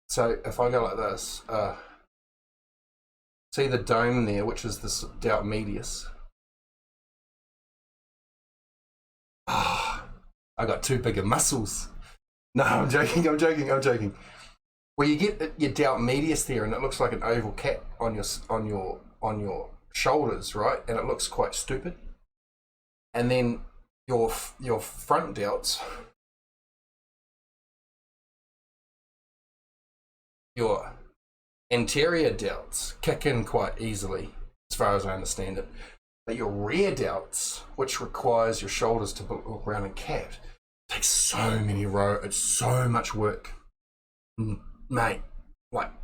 so if I go like this, see the dome there, which is this delt medius. I got too big of muscles. No, I'm joking. Well, you get your delt medius there, and it looks like an oval cap on your shoulders, right? And it looks quite stupid. And then your front delts, your anterior delts kick in quite easily, as far as I understand it. But your rear delts, which requires your shoulders to look around and cap, takes so many rows. It's so much work, mate. Like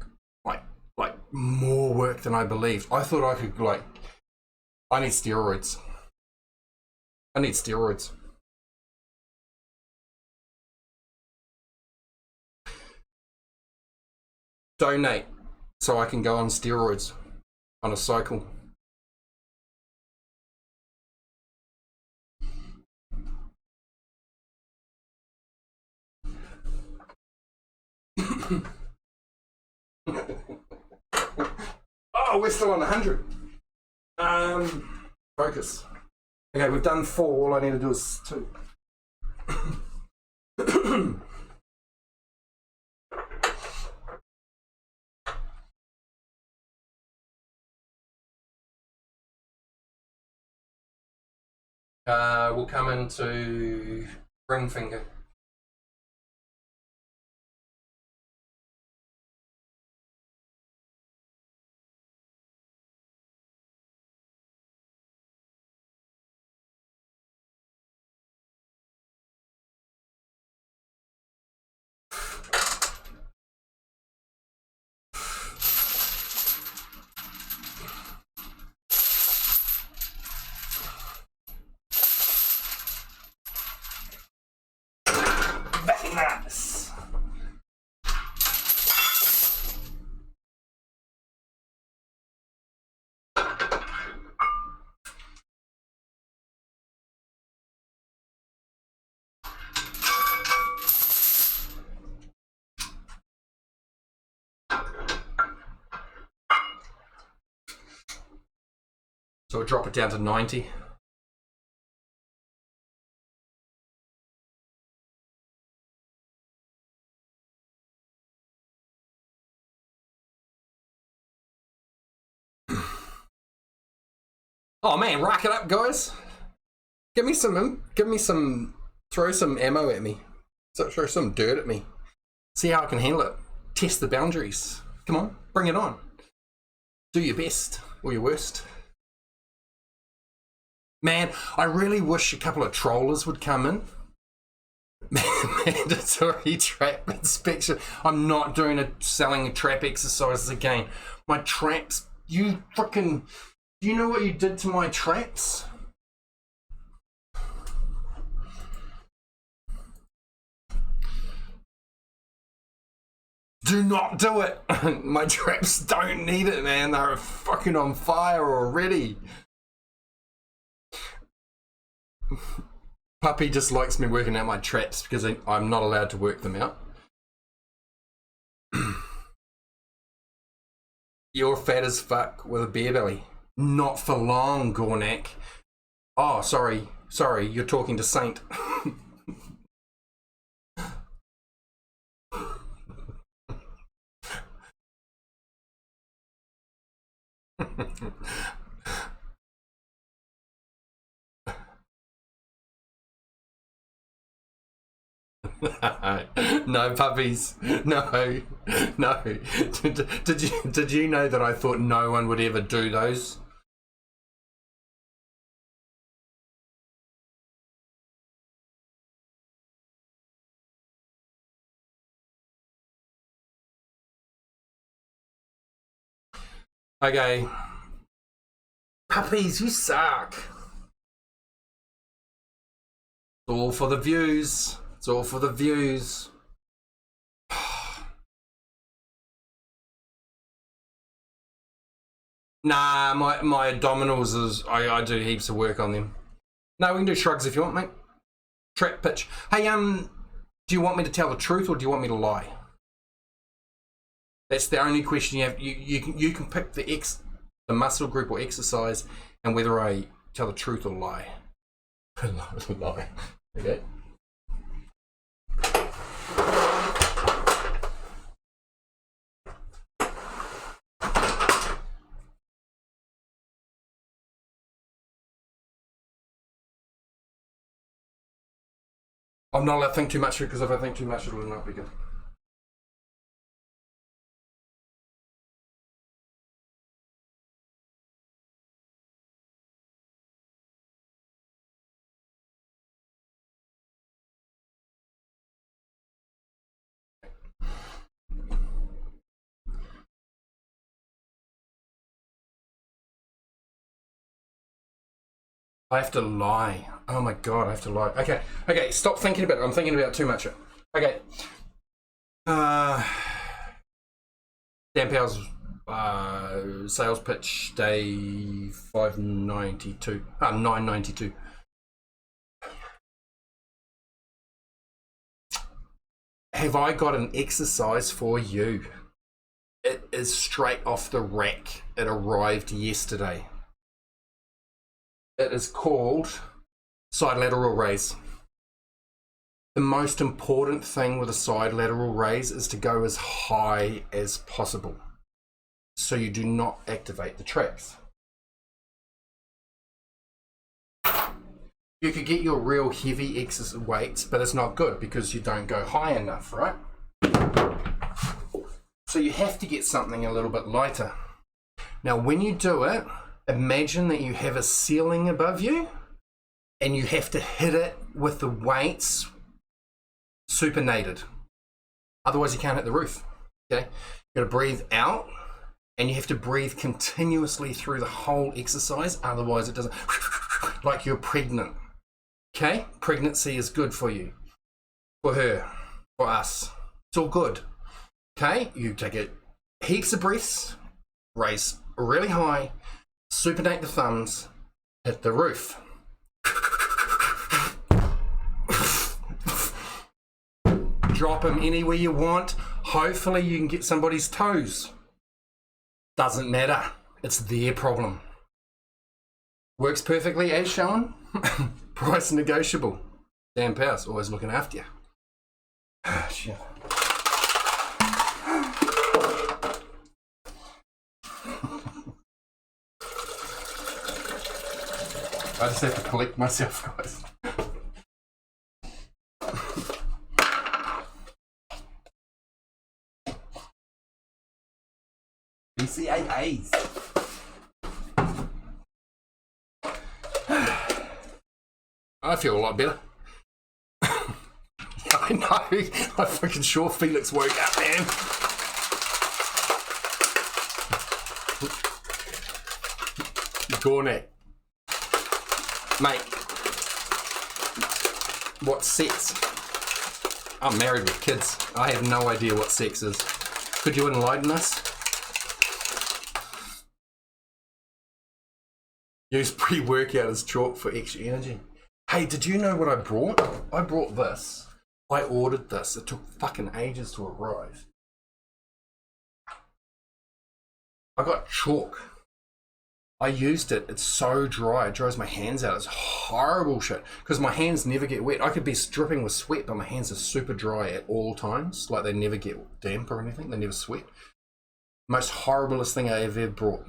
more work than I believed. I thought I could I need steroids. Donate so I can go on steroids on a cycle. Oh, we're still on 100. Focus. Okay, we've done 4. All I need to do is 2. We'll come into ring finger. Nice. So we'll drop it down to 90. Oh man, rack it up, guys. Throw some ammo at me. Throw some dirt at me. See how I can handle it. Test the boundaries. Come on, bring it on. Do your best or your worst. Man, I really wish a couple of trollers would come in. Mandatory trap inspection. I'm not doing selling trap exercises again. My traps, do you know what you did to my traps? Do not do it. My traps don't need it, man. They're fucking on fire already. Puppy just likes me working out my traps because I'm not allowed to work them out. You're fat as fuck with a beer belly. Not for long, Gornak. Oh, sorry. Sorry, you're talking to Saint. No puppies. No. Did you know that I thought no one would ever do those? Okay. Puppies, you suck. It's all for the views. It's all for the views. Nah, my abdominals is I do heaps of work on them. No, we can do shrugs if you want, mate. Trap pitch. Hey, do you want me to tell the truth or do you want me to lie? That's the only question you have. You can pick the muscle group or exercise and whether I tell the truth or lie. Lie. Okay. I'm not allowed to think too much because if I think too much, it'll not be good. I have to lie. Oh my god, I have to lie. Okay, stop thinking about it. I'm thinking about too much. Okay. Dan Powell's sales pitch day 592. 992. Have I got an exercise for you? It is straight off the rack. It arrived yesterday. It is called side lateral raise. The most important thing with a side lateral raise is to go as high as possible so you do not activate the traps. You could get your real heavy exercise weights, but it's not good because you don't go high enough, right? So you have to get something a little bit lighter. Now when you do it, imagine that you have a ceiling above you and you have to hit it with the weights supinated. Otherwise you can't hit the roof. Okay? You gotta breathe out and you have to breathe continuously through the whole exercise. Otherwise it doesn't, like you're pregnant. Okay? Pregnancy is good for you, for her, for us. It's all good. Okay? You take it heaps of breaths, raise really high, supinate the thumbs, hit the roof. Drop them anywhere you want. Hopefully you can get somebody's toes. Doesn't matter. It's their problem. Works perfectly as shown. Price negotiable. Dan Powers, always looking after you. Shit. I just have to collect myself, guys. BCAAs. I feel a lot better. I know. I fucking sure Felix woke up, man. Gornak. Mate, what sex? I'm married with kids. I have no idea what sex is. Could you enlighten us? Use pre-workout as chalk for extra energy. Hey, did you know what I brought? I brought this. I ordered this. It took fucking ages to arrive. I got chalk. I used it. It's so dry. It dries my hands out. It's horrible shit. Because my hands never get wet. I could be dripping with sweat, but my hands are super dry at all times. Like they never get damp or anything. They never sweat. Most horriblest thing I ever brought.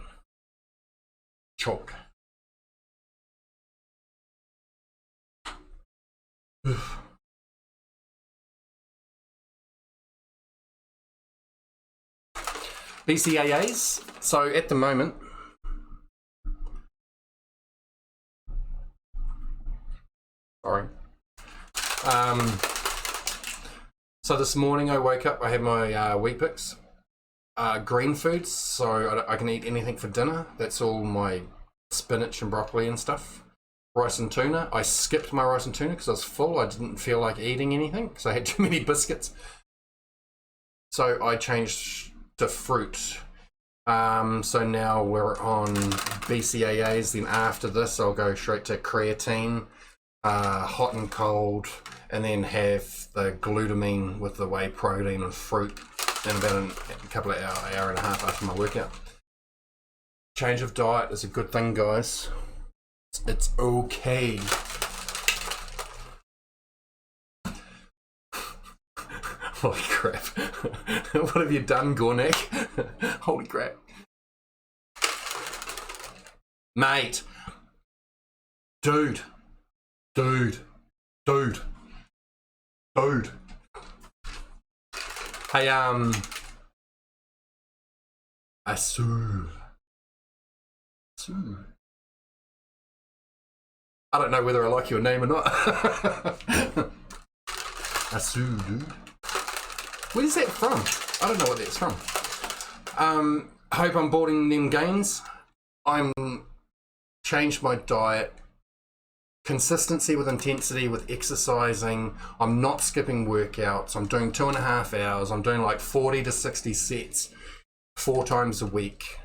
Chalk. BCAAs. So at the moment, sorry. So this morning I woke up, I had my wheat picks, green foods, so I can eat anything for dinner. That's all my spinach and broccoli and stuff. Rice and tuna. I skipped my rice and tuna because I was full. I didn't feel like eating anything because I had too many biscuits. So I changed to fruit. So now we're on BCAAs. Then after this, I'll go straight to creatine, hot and cold, and then have the glutamine with the whey protein and fruit in about a couple of hour and a half after my workout. Change of diet is a good thing, guys. It's okay. Holy crap. What have you done, Gornick? Holy crap. Mate. Dude. Hey, Asu. I don't know whether I like your name or not. Asu, dude. Where's that from? I don't know what that's from. Hope I'm boarding them gains. I'm changed my diet. Consistency with intensity with exercising. I'm not skipping workouts. I'm doing 2.5 hours. I'm doing like 40 to 60 sets 4 times a week.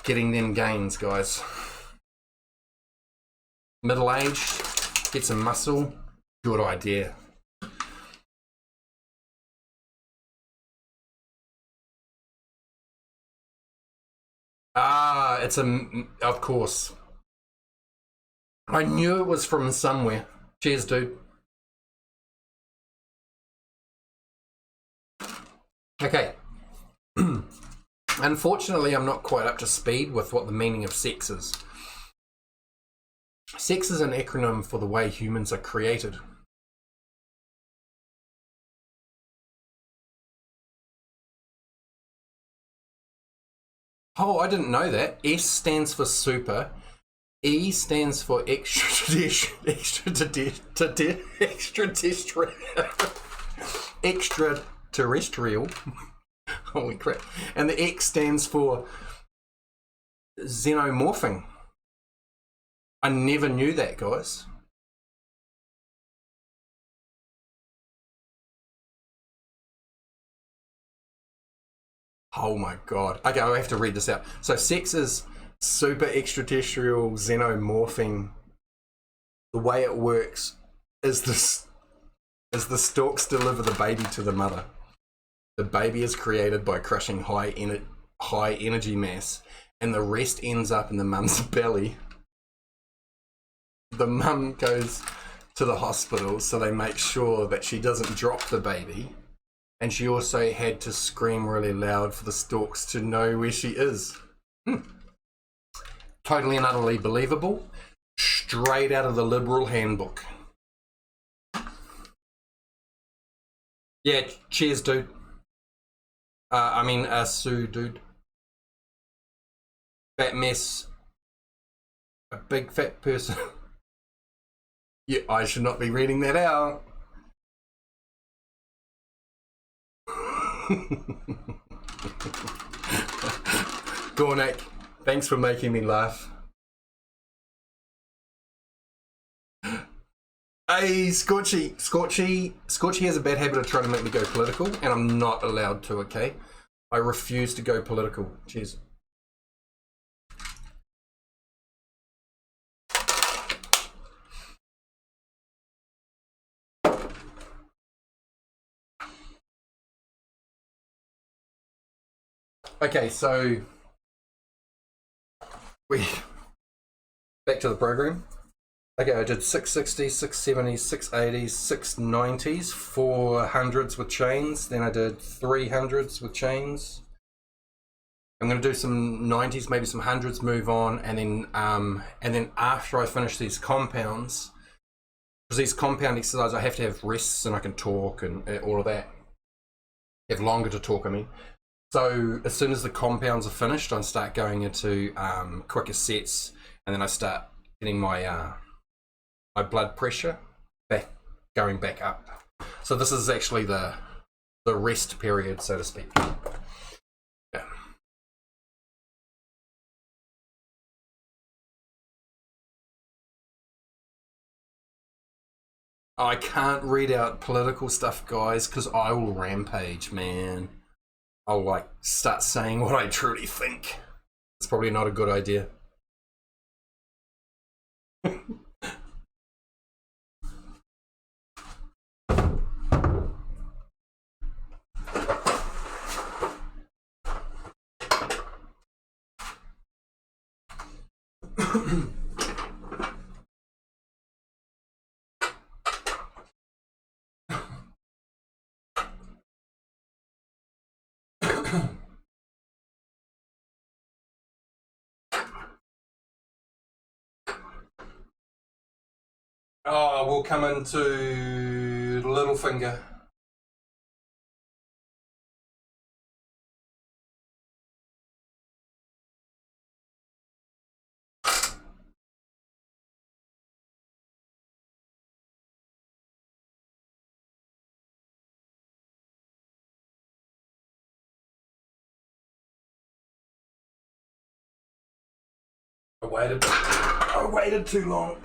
Getting them gains, guys. Middle-aged, get some muscle. Good idea. It's of course. I knew it was from somewhere. Cheers, dude. Okay. Unfortunately, I'm not quite up to speed with what the meaning of sex is. Sex is an acronym for the way humans are created. Oh, I didn't know that. S stands for super. E stands for extraterrestrial. Holy crap. And the X stands for xenomorphing. I never knew that, guys. Oh my god. Okay, I have to read this out. So sex is super extraterrestrial xenomorphing. The way it works is the stalks deliver the baby to the mother. The baby is created by crushing high energy mass, and the rest ends up in the mum's belly. The mum goes to the hospital, so they make sure that she doesn't drop the baby. And she also had to scream really loud for the stalks to know where she is. Totally and utterly believable. Straight out of the liberal handbook. Yeah, cheers, dude. Sue, dude. Fat mess. A big fat person. Yeah, I should not be reading that out. Gornick, thanks for making me laugh. Hey, Scorchy has a bad habit of trying to make me go political, and I'm not allowed to, okay? I refuse to go political. Cheers. Okay, so we back to the program. Okay, I did 660s, 670s, 680s, 690s, 400s with chains. Then I did 300s with chains. I'm going to do some 90s, maybe some 100s, move on, and then after I finish these compounds, because these compound exercises, I have to have rests and I can talk and all of that. Have longer to talk, I mean. So as soon as the compounds are finished, I start going into quicker sets, and then I start getting my my blood pressure going back up. So this is actually the rest period, so to speak. Yeah. I can't read out political stuff, guys, because I will rampage, man. I'll like start saying what I truly think. It's probably not a good idea. Oh, we'll come into little finger. I waited too long.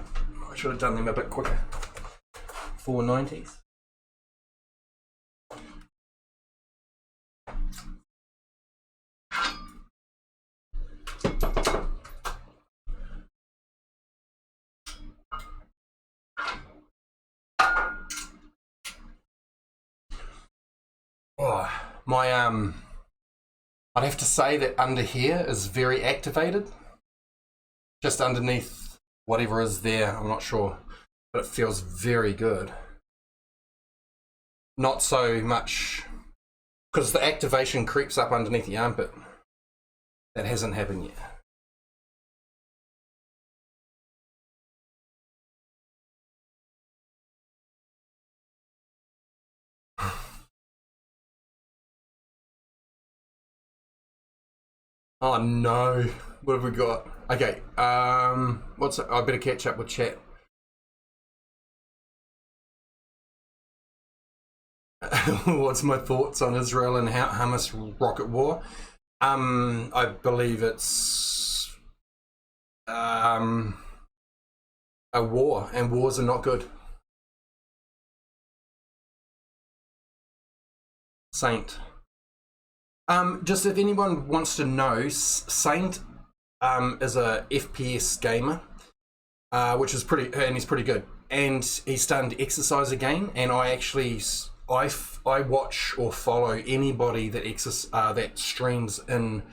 I should have done them a bit quicker. 490s. Oh, my I'd have to say that under here is very activated. Just underneath whatever is there, I'm not sure, but it feels very good. Not so much, because the activation creeps up underneath the armpit. That hasn't happened yet. Oh no, what have we got? Okay, what's I better catch up with chat. What's my thoughts on Israel and Hamas rocket war? I believe it's a war, and wars are not good. Saint. Just if anyone wants to know, Saint is a FPS gamer, which is and he's pretty good. And he's starting to exercise again. And I actually, I watch or follow anybody that streams in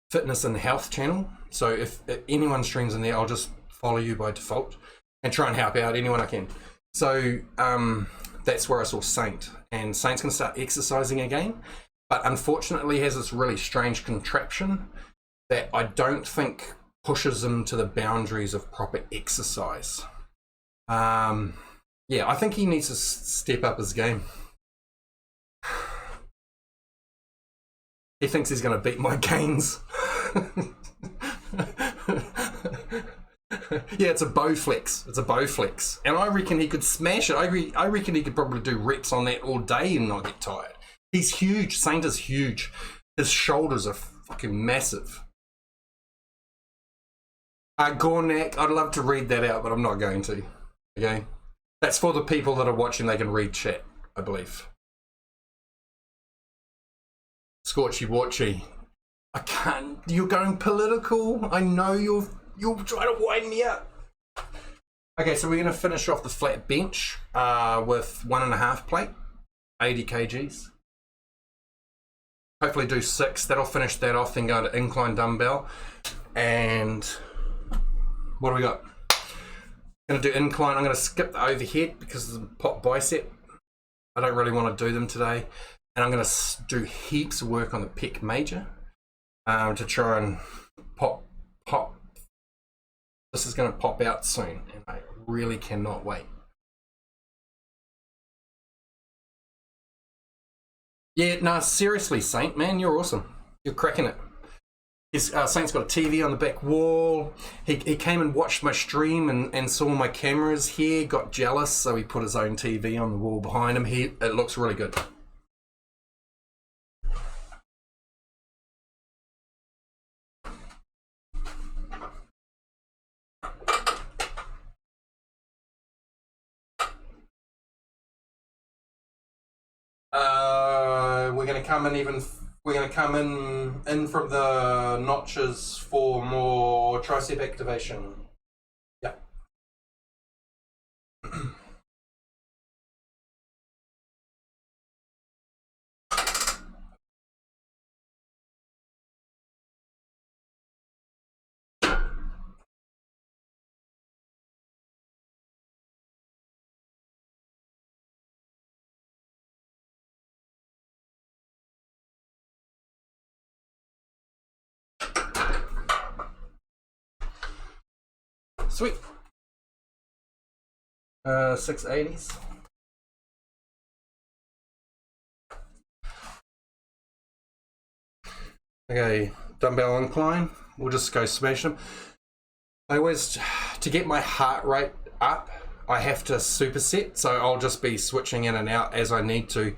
fitness and health channel. So if anyone streams in there, I'll just follow you by default and try and help out anyone I can. So that's where I saw Saint, and Saint's gonna start exercising again. But unfortunately has this really strange contraption that I don't think pushes him to the boundaries of proper exercise. Yeah, I think he needs to step up his game. He thinks he's going to beat my gains. Yeah, it's a bow flex. It's a bow flex. And I reckon he could smash it. I reckon he could probably do reps on that all day and not get tired. He's huge. Saint is huge. His shoulders are fucking massive. Gornak, I'd love to read that out, but I'm not going to. Okay? That's for the people that are watching. They can read chat, I believe. Scorchy Watchy. I can't. You're going political. I know you're trying to wind me up. Okay, so we're going to finish off the flat bench with 1.5 plate, 80 kgs. Hopefully do 6. That'll finish that off, then go to incline dumbbell. And what do we got? Gonna do incline. I'm gonna skip the overhead because of the pop bicep. I don't really want to do them today. And I'm gonna do heaps of work on the pec major to try and pop. This is gonna pop out soon, and I really cannot wait. Yeah, no, seriously, Saint, man, you're awesome. You're cracking it. Saint's got a TV on the back wall. He came and watched my stream and saw my cameras here, got jealous, so he put his own TV on the wall behind him. It looks really good. We're gonna come in from the notches for more tricep activation. Yeah. Sweet. 680s. Okay, dumbbell incline. We'll just go smash them. I always, to get my heart rate up, I have to superset. So I'll just be switching in and out as I need to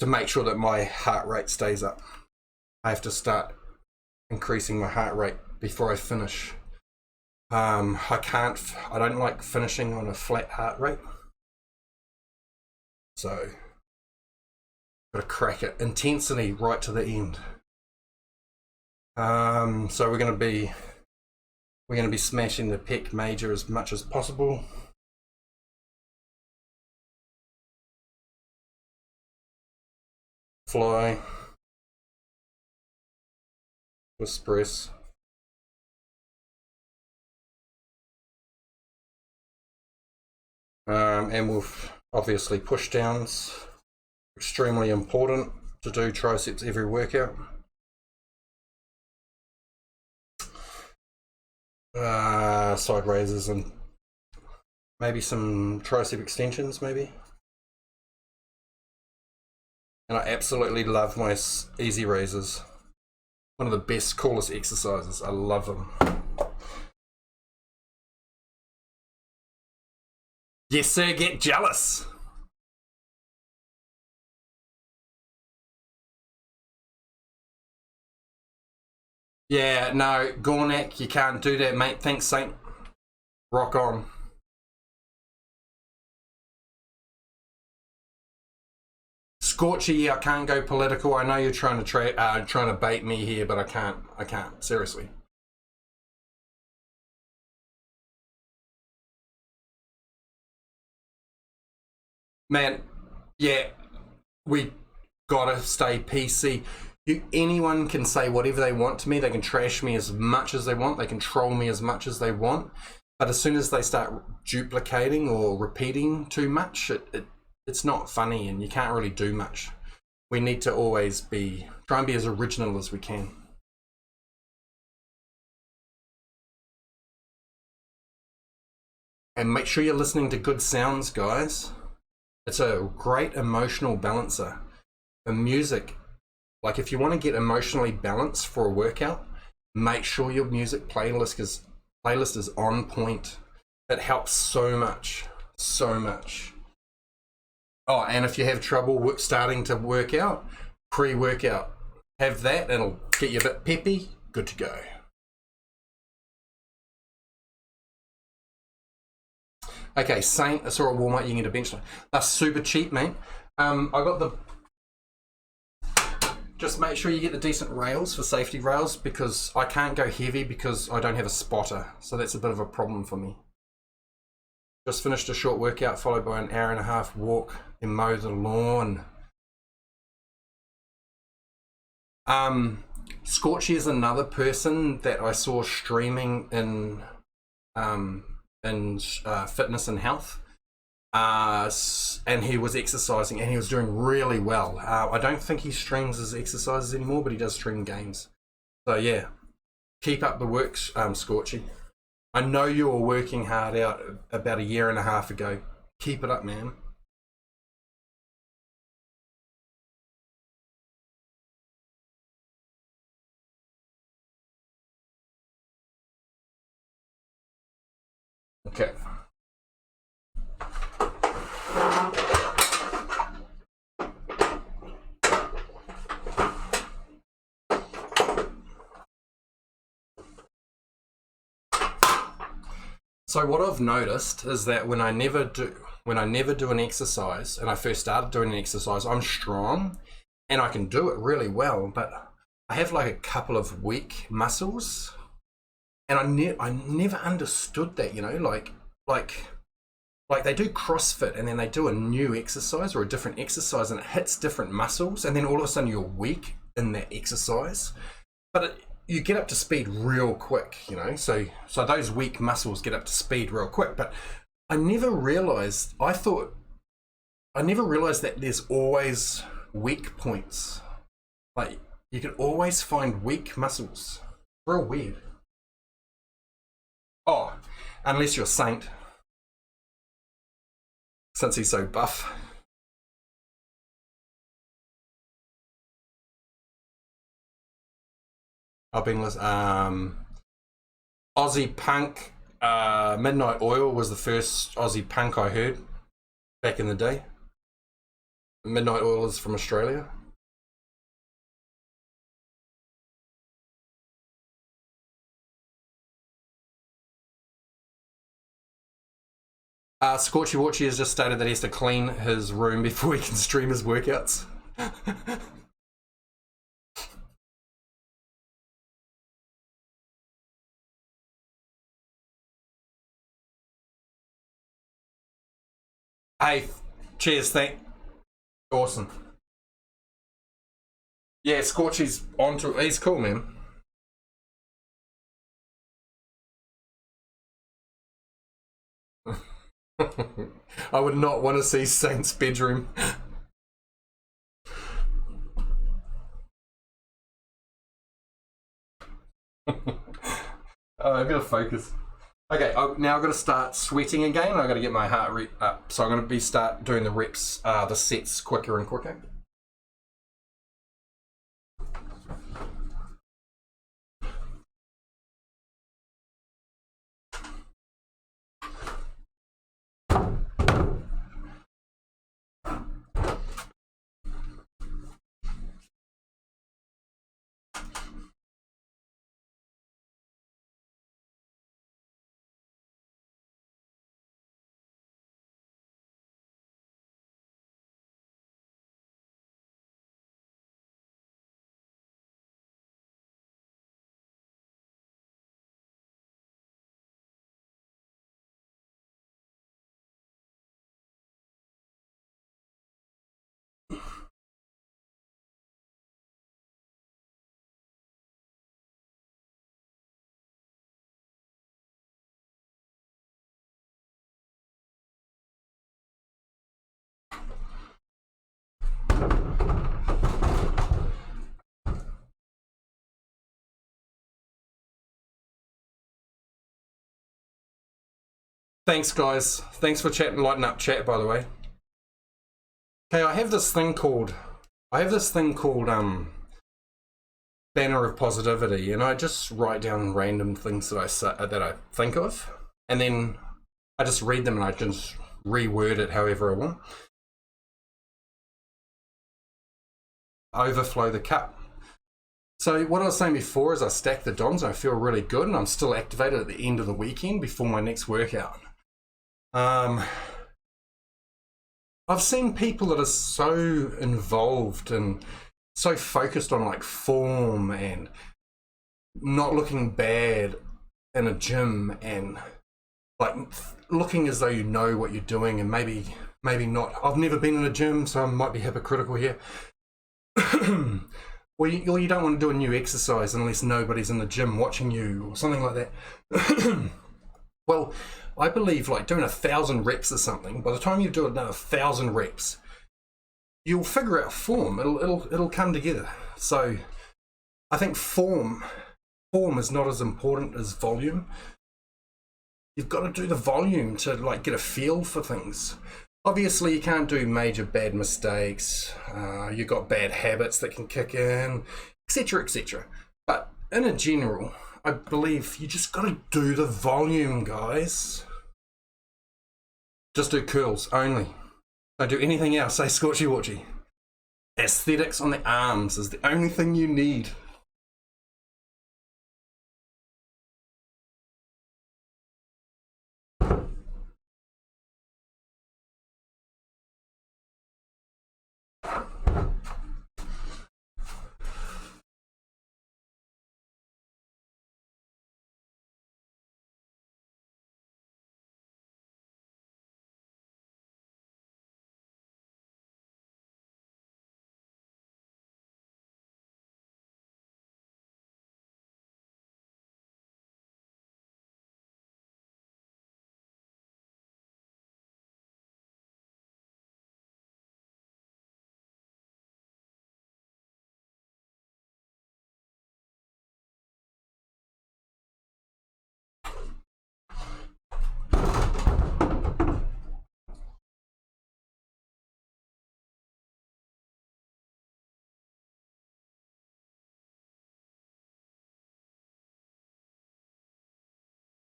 make sure that my heart rate stays up. I have to start increasing my heart rate before I finish. I don't like finishing on a flat heart rate. So, gotta crack it. Intensity right to the end. So we're gonna be smashing the pec major as much as possible. Fly. Twist press. And we've obviously push downs, extremely important to do triceps every workout. Side raises and maybe some tricep extensions maybe. And I absolutely love my easy raises. One of the best, coolest exercises. I love them. Yes, sir, get jealous. Yeah, no, Gornak, you can't do that, mate. Thanks, Saint. Rock on. Scorcher, yeah, I can't go political. I know you're trying to bait me here, but I can't. Seriously. Man, yeah, we gotta stay PC. Anyone can say whatever they want to me. They can trash me as much as they want. They can troll me as much as they want. But as soon as they start duplicating or repeating too much, it's not funny and you can't really do much. We need to always try and be as original as we can. And make sure you're listening to good sounds, guys. It's a great emotional balancer. The music, like if you want to get emotionally balanced for a workout, make sure your music playlist is on point. It helps so much, so much. Oh, and if you have trouble starting to work out, pre-workout, have that, it'll get you a bit peppy, good to go. Okay, Saint, I saw a Walmart, you can get a bench line. That's super cheap, mate. I got just make sure you get the decent rails for safety rails, because I can't go heavy because I don't have a spotter. So that's a bit of a problem for me. Just finished a short workout followed by an hour-and-a-half walk and mow the lawn. Scorchy is another person that I saw streaming in fitness and health. And he was exercising and he was doing really well. I don't think he streams his exercises anymore, but he does stream games. So yeah, keep up the work, Scorchy. I know you were working hard out about 1.5 years ago. Keep it up, man. Okay. So what I've noticed is that when I never do an exercise, and I first started doing an exercise, I'm strong and I can do it really well, but I have like a couple of weak muscles, and I never understood that, you know, like they do CrossFit and then they do a new exercise or a different exercise and it hits different muscles, and then all of a sudden you're weak in that exercise, but you get up to speed real quick, you know, so those weak muscles get up to speed real quick. But I never realized that there's always weak points. Like, you can always find weak muscles. Real weird. Oh, unless you're Saint, since he's so buff. I've been listening. Aussie Punk, Midnight Oil was the first Aussie Punk I heard back in the day. Midnight Oil is from Australia. Scorchy Watchy has just stated that he has to clean his room before he can stream his workouts. Hey, cheers, awesome. Yeah, Scorchy's onto, he's cool, man. I would not want to see Saint's bedroom. Oh, I've got to focus. Okay, now I've got to start sweating again. I've got to get my heart rate up. So I'm going to start doing the reps, the sets quicker and quicker. Thanks, guys. Thanks for chatting, lighting up chat, by the way. Okay, I have this thing called banner of positivity, and I just write down random things that I think of, and then I just read them and I just reword it however I want. Overflow the cup. So what I was saying before is I stack the DOMs and I feel really good, and I'm still activated at the end of the weekend before my next workout. I've seen people that are so involved and so focused on like form and not looking bad in a gym and like looking as though you know what you're doing, and maybe not. I've never been in a gym, so I might be hypocritical here. or you don't want to do a new exercise unless nobody's in the gym watching you or something like that. Well, I believe like doing 1,000 reps or something, by the time you do another 1,000 reps, you'll figure out form. It'll come together. So I think form is not as important as volume. You've got to do the volume to like get a feel for things. Obviously, you can't do major bad mistakes. You've got bad habits that can kick in, etc., etc. But in a general, I believe you just got to do the volume, guys. Just do curls only. Don't do anything else. Say scorchy watchy. Aesthetics on the arms is the only thing you need.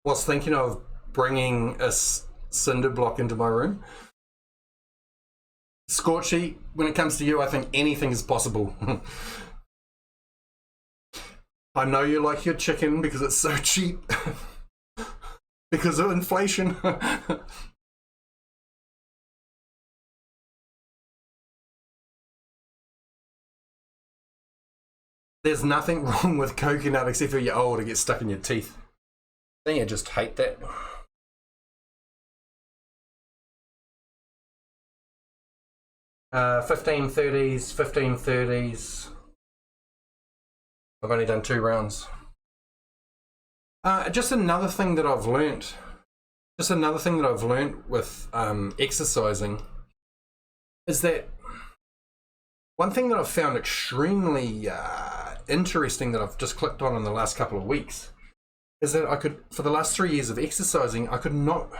Was thinking of bringing a cinder block into my room. Scorchy, when it comes to you, I think anything is possible. I know you like your chicken because it's so cheap. Because of inflation. There's nothing wrong with coconut except for you're old, it gets stuck in your teeth. I think I just hate that. Uh, 1530s. I've only done 2 rounds. Just another thing that I've learnt. With exercising is that one thing that I've found extremely interesting that I've just clicked on in the last couple of weeks is that I could, for the last 3 years of exercising, I could not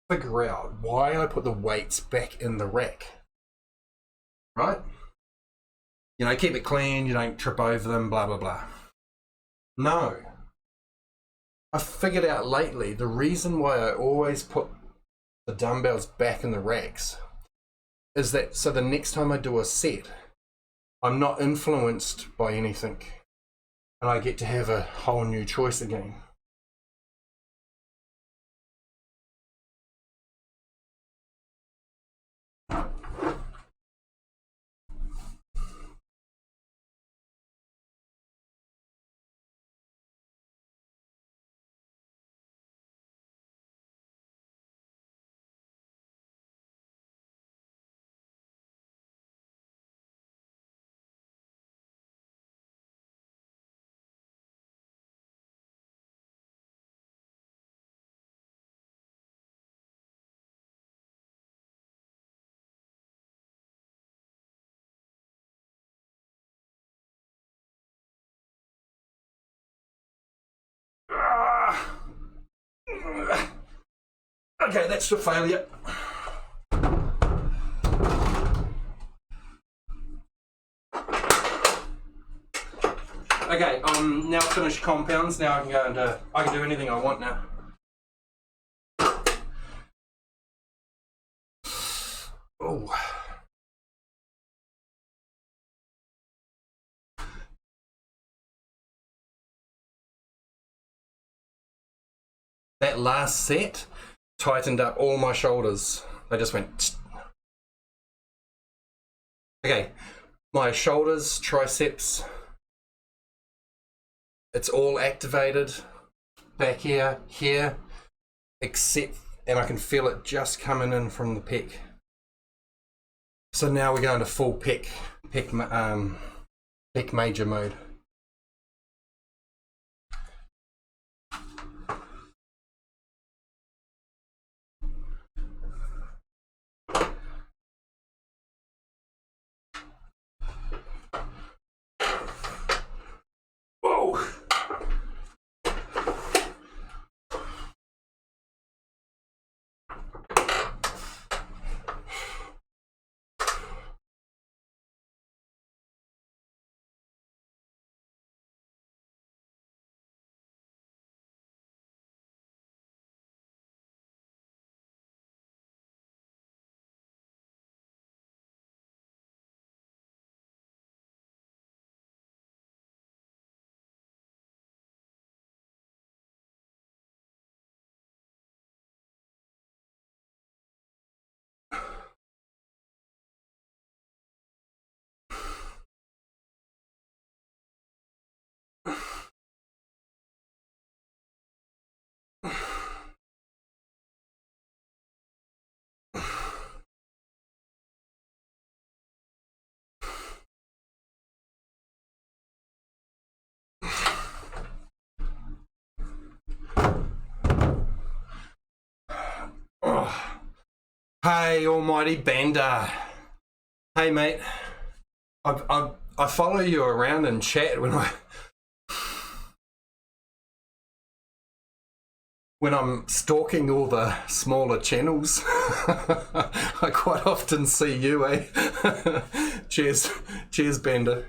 figure out why I put the weights back in the rack. Right? You know, keep it clean, you don't trip over them, blah, blah, blah. No. I figured out lately the reason why I always put the dumbbells back in the racks is that so the next time I do a set, I'm not influenced by anything and I get to have a whole new choice again. Okay, that's the failure. Okay, now finished compounds. Now I can go into, I can do anything I want now. Oh. That last set tightened up all my shoulders. They just went. Okay, my shoulders, triceps, it's all activated. Back here, here, except, and I can feel it just coming in from the pec. So now we're going to full pec Pick major mode. Whoa! Oh. Hey, almighty Bender. Hey, mate. I follow you around and chat when I'm stalking all the smaller channels. I quite often see you, eh? Cheers, Bender.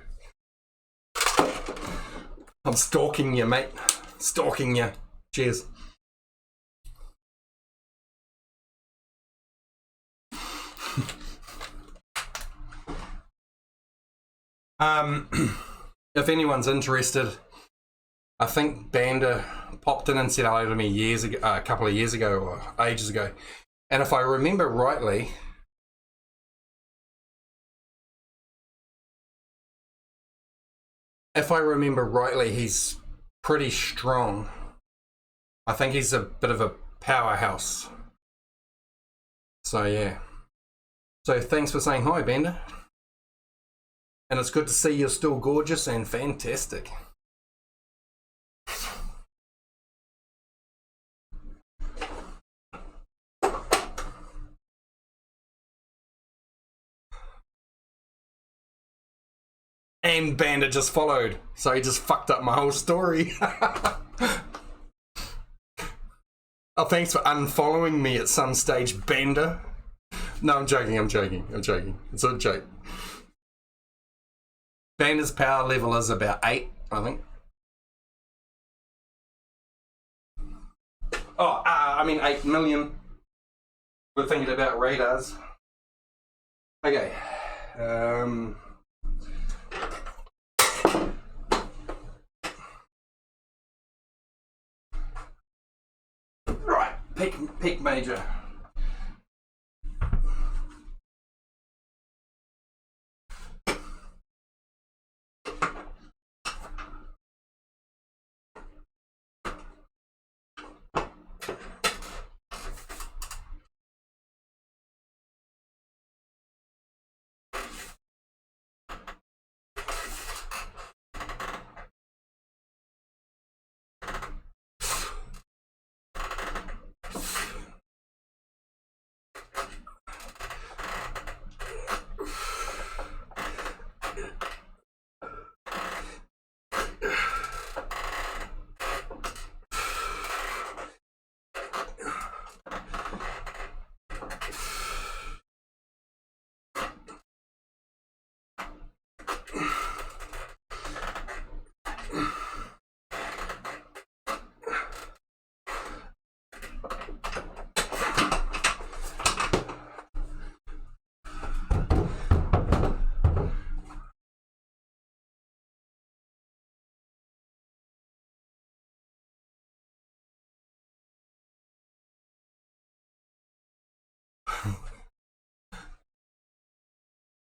I'm stalking you, mate. Stalking you. Cheers. If anyone's interested, I think Banda popped in and said hello to me years ago, a couple of years ago or ages ago. And if I remember rightly, he's pretty strong. I think he's a bit of a powerhouse. So yeah. So thanks for saying hi, Banda. And it's good to see you're still gorgeous and fantastic. And Banda just followed, so he just fucked up my whole story. Oh, thanks for unfollowing me at some stage, Banda. No, I'm joking. It's a joke. Banda's power level is about 8, I think. Oh, I mean 8 million. We're thinking about radars. Okay. Right, pick major.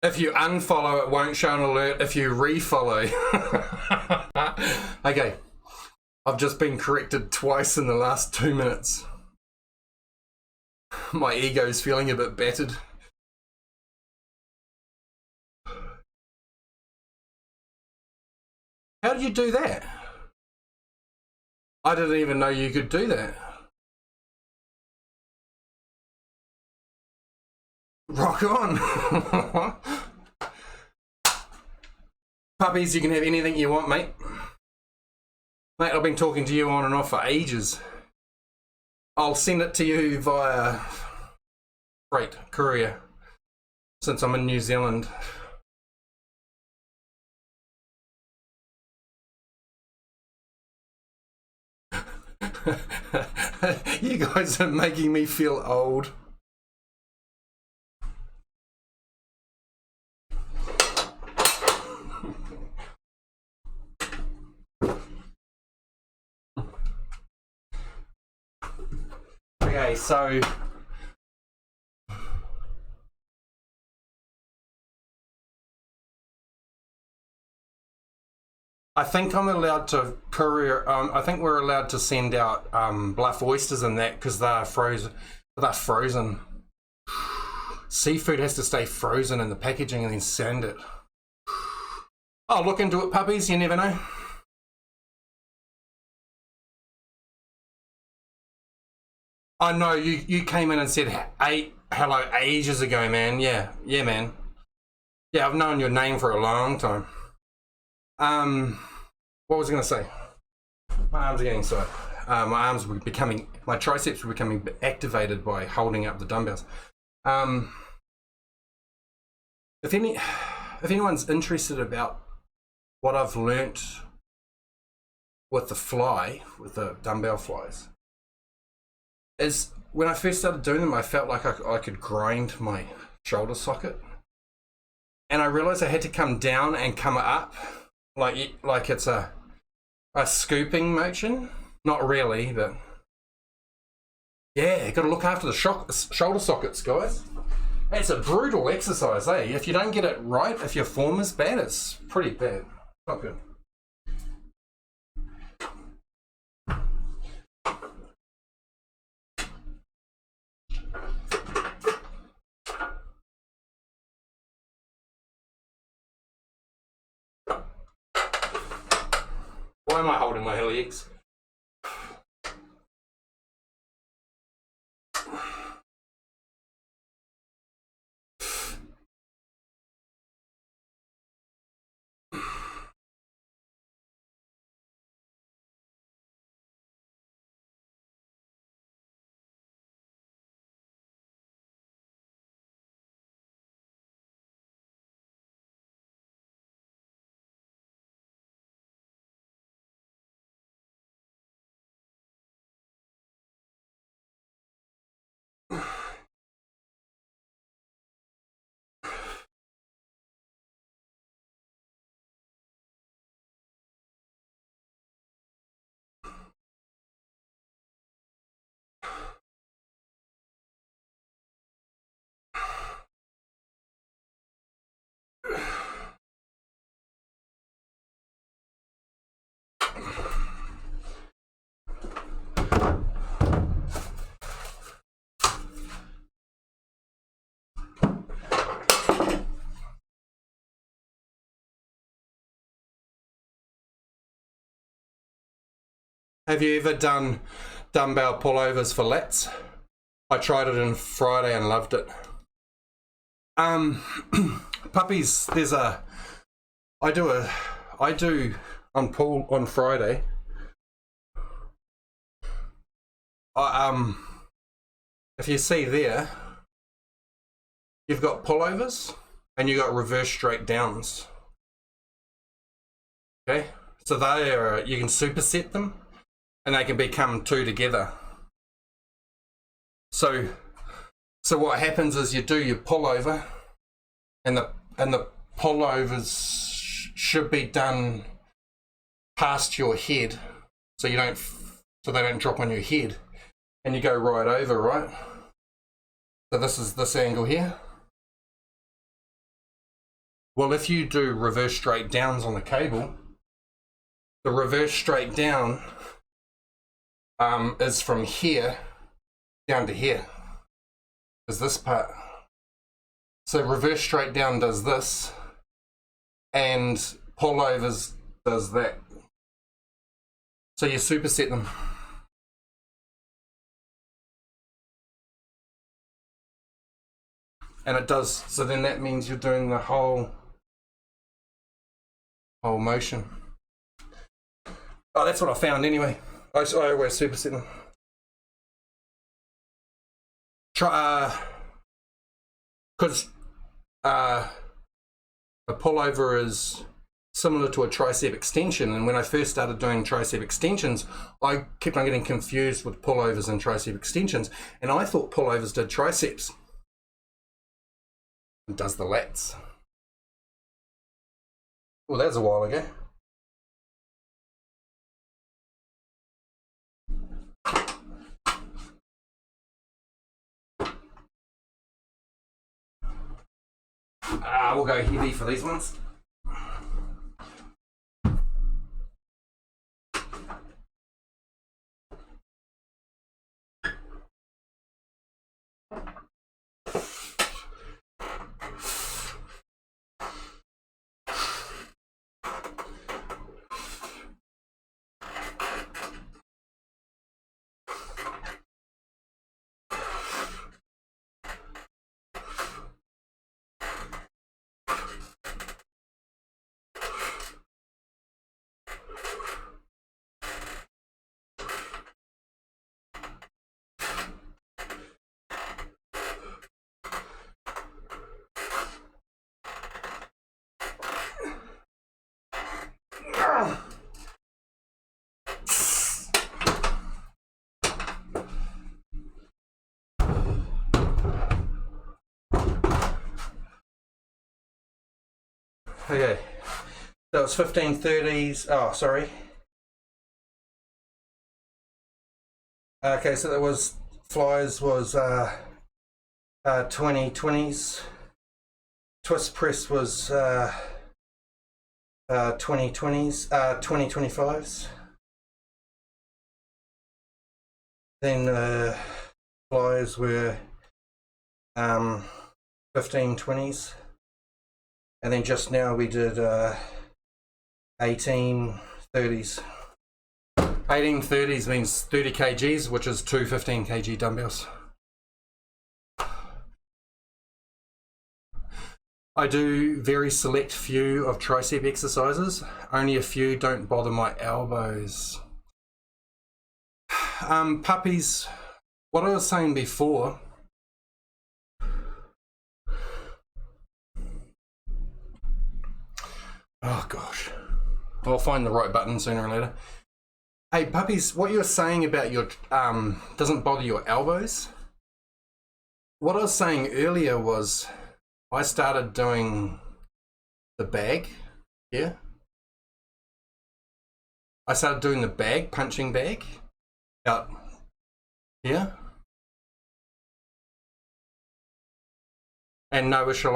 If you unfollow, it won't show an alert. If you refollow. Okay. I've just been corrected twice in the last 2 minutes. My ego's feeling a bit battered. How did you do that? I didn't even know you could do that. Rock on. Puppies, you can have anything you want, mate. Mate, I've been talking to you on and off for ages. I'll send it to you via freight, courier, since I'm in New Zealand. You guys are making me feel old. Okay, so I think I'm allowed to courier. I think we're allowed to send out bluff oysters and that because they're frozen. They're frozen. Seafood has to stay frozen in the packaging and then send it. Oh, look into it, puppies. You never know. I know you came in and said hello ages ago, man. Yeah, man. Yeah, I've known your name for a long time. What was I going to say? My arms are getting sore. My triceps were becoming activated by holding up the dumbbells. If anyone's interested about what I've learnt with the dumbbell flies, is when I first started doing them, I felt like I could grind my shoulder socket, and I realized I had to come down and come up. Like it's a scooping motion. Not really, but yeah, got to look after the shoulder sockets, guys. It's a brutal exercise, eh? If you don't get it right, if your form is bad, it's pretty bad. Not good. Why am I holding my legs? Have you ever done dumbbell pullovers for lats? I tried it on Friday and loved it. Puppies, I do on Friday. If you see there, you've got pullovers and you've got reverse straight downs. Okay, so you can superset them and they can become two together. So what happens is you do your pullover, and the pullovers should be done past your head, so they don't drop on your head, and you go right over, right? So this is this angle here. Well, if you do reverse straight downs on the cable, the reverse straight down is from here down to here, is this part. So reverse straight down does this, and pullovers does that. So you superset them. And it does, so then that means you're doing the whole motion. Oh, that's what I found anyway. I always superset them. Try, because a pullover is similar to a tricep extension, and when I first started doing tricep extensions, I kept on getting confused with pullovers and tricep extensions, and I thought pullovers did triceps. It does the lats. Well, that was a while ago. We'll go heavy for these ones. Okay, that was 1530s. Oh, sorry. Okay, so that was flies was 2020s. Twist press was 2020s, 2025s. Then flies were 1520s. And then just now we did 1830s. 1830s means 30 kgs, which is two 15 kg dumbbells. I do very select few of tricep exercises. Only a few don't bother my elbows. Puppies, what I was saying before, oh gosh, I'll find the right button sooner or later. Hey puppies, what you were saying about your doesn't bother your elbows. What I was saying earlier was I started doing the bag here. I started doing the bag, punching bag out here. And no issue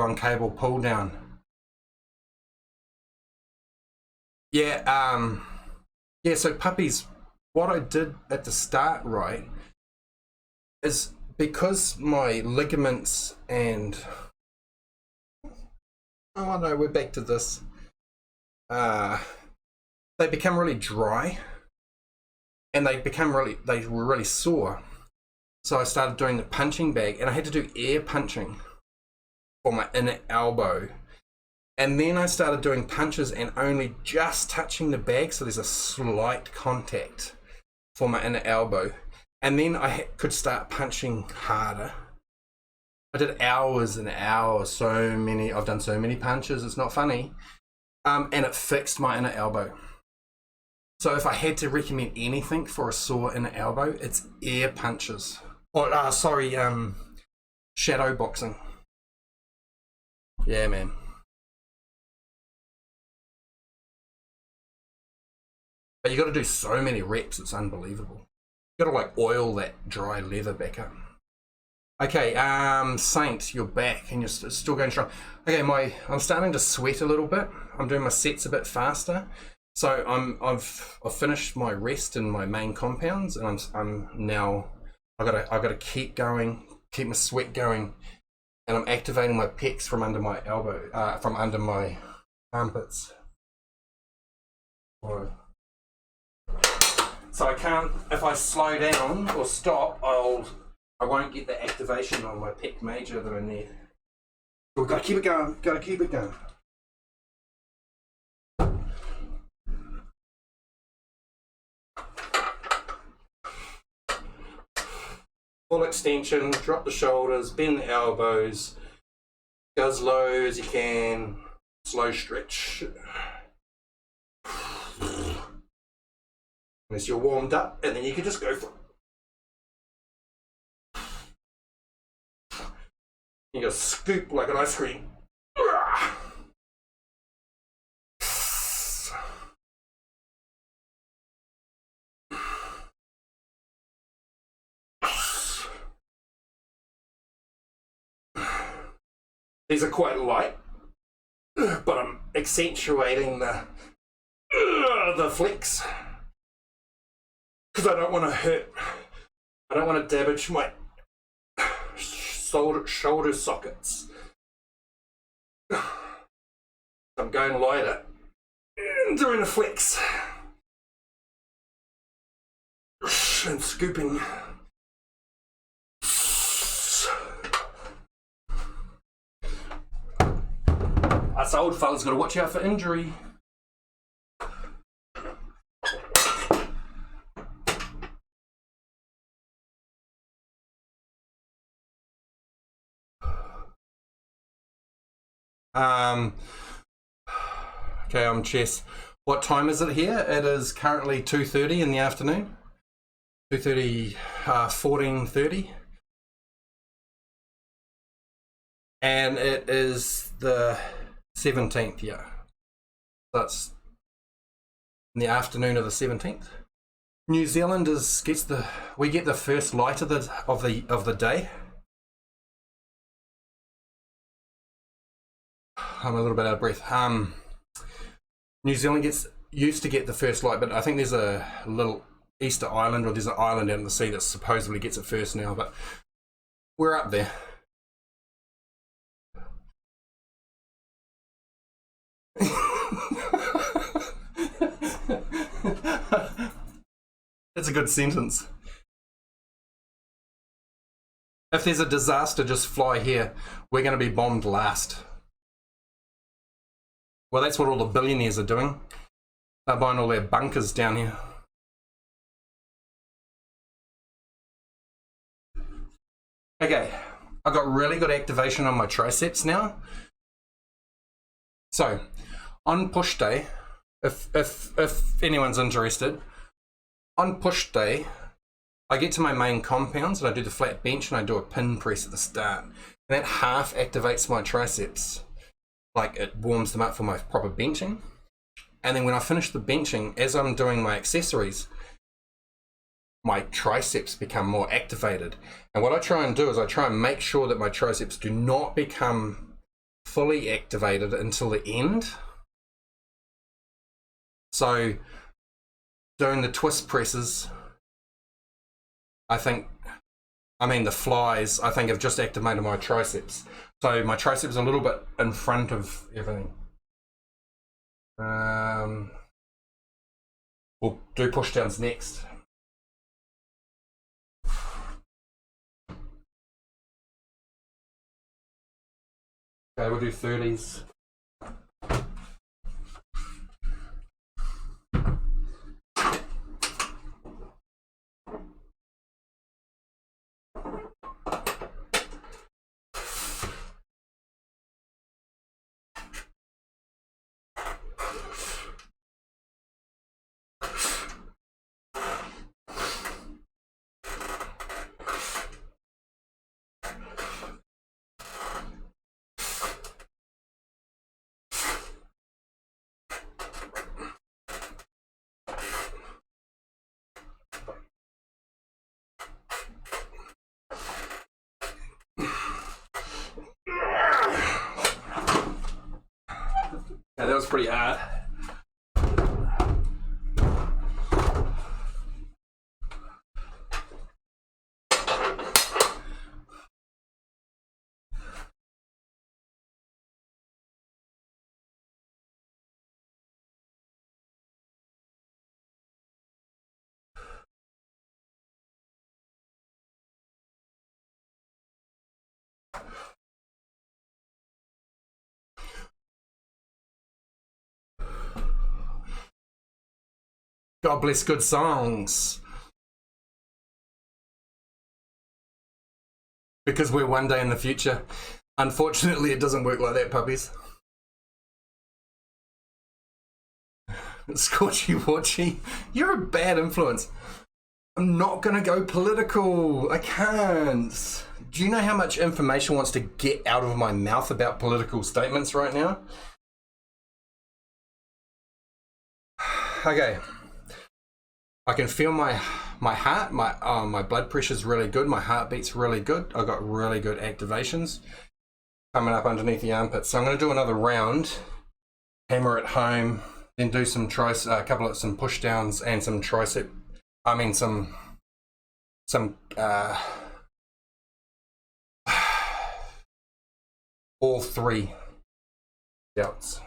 on cable pull down. Yeah, yeah, so puppies, what I did at the start, right, is because my ligaments and, oh no, we're back to this, they become really dry and they were really sore. So I started doing the punching bag, and I had to do air punching for my inner elbow. And then I started doing punches and only just touching the bag, so there's a slight contact for my inner elbow. And then I could start punching harder. I did hours and hours, I've done so many punches, it's not funny. And it fixed my inner elbow. So if I had to recommend anything for a sore inner elbow, it's air punches. Or, shadow boxing. Yeah, man. But you got to do so many reps, it's unbelievable. You got to like oil that dry leather back up. Okay, Saint, you're back and you're still going strong. Okay, I'm starting to sweat a little bit. I'm doing my sets a bit faster. So I've finished my rest in my main compounds, and I'm now I gotta keep going, keep my sweat going, and I'm activating my pecs from under my elbow, from under my armpits. So I can't, if I slow down or stop, I won't get the activation on my pec major that I need. We've got to keep it going, got to keep it going. Full extension, drop the shoulders, bend the elbows, go as low as you can, slow stretch. Unless you're warmed up, and then you can just go for it. You gotta scoop like an ice cream. These are quite light, but I'm accentuating the flex because I don't want to hurt. I don't want to damage my shoulder sockets. I'm going lighter and doing a flex and scooping. Us old fellas got to watch out for injury. Okay, I'm Chess. What time is it here? It is currently 2:30 in the afternoon. 2:30, 14:30. And it is the 17th, yeah. That's in the afternoon of the 17th. New Zealand we get the first light of the day. I'm a little bit out of breath. New Zealand used to get the first light, but I think there's a little Easter Island, or there's an island out in the sea that supposedly gets it first now, but we're up there. That's a good sentence. If there's a disaster, just fly here. We're going to be bombed last. Well, that's what all the billionaires are doing. They're buying all their bunkers down here. Okay, I've got really good activation on my triceps now. So, on push day, if anyone's interested, on push day, I get to my main compounds and I do the flat bench and I do a pin press at the start. And that half activates my triceps. Like, it warms them up for my proper benching. And then when I finish the benching, as I'm doing my accessories, my triceps become more activated. And what I try and do is I try and make sure that my triceps do not become fully activated until the end. So doing the twist presses, the flies, I think have just activated my triceps. So my triceps are a little bit in front of everything. We'll do push downs next. Okay, we'll do 30s. Yeah, that was pretty hard. God bless good songs. Because we're one day in the future. Unfortunately, it doesn't work like that, puppies. Scorchy Watchy, you're a bad influence. I'm not gonna go political. I can't. Do you know how much information wants to get out of my mouth about political statements right now? Okay. I can feel my heart, my blood pressure's really good, my heartbeat's really good. I've got really good activations coming up underneath the armpits. So I'm going to do another round, hammer it home, then do some some push downs and some tricep. I mean some all three delts.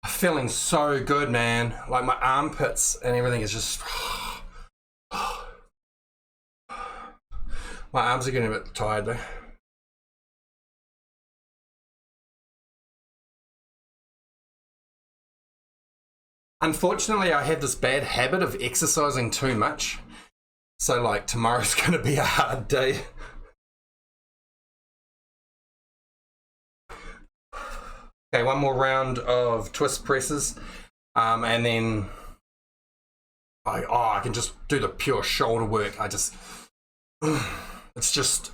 Feeling so good, man. Like my armpits and everything is just my arms are getting a bit tired though. Unfortunately, I have this bad habit of exercising too much. So like tomorrow's going to be a hard day. Okay, one more round of twist presses, and then I can just do the pure shoulder work. It's just,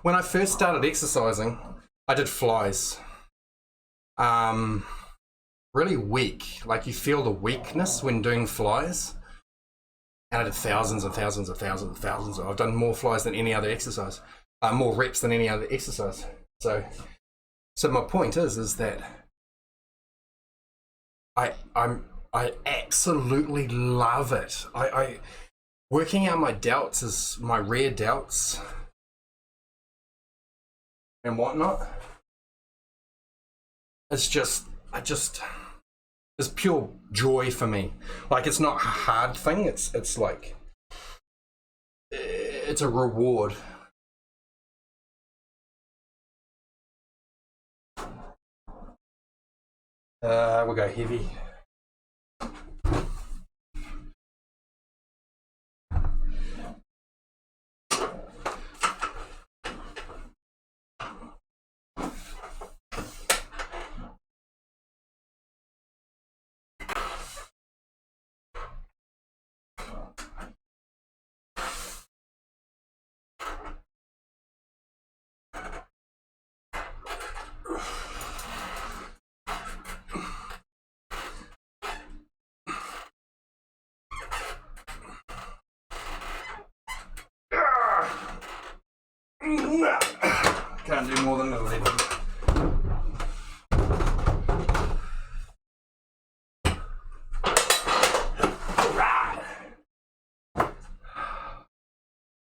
when I first started exercising, I did flies. Really weak, like you feel the weakness when doing flies. And I did thousands and thousands and thousands and thousands. I've done more flies than any other exercise, more reps than any other exercise. So my point is that I absolutely love it. I working out my delts is my rear delts and whatnot. It's pure joy for me. Like it's not a hard thing. It's like it's a reward. We'll go heavy. Can't do more than 11. Right.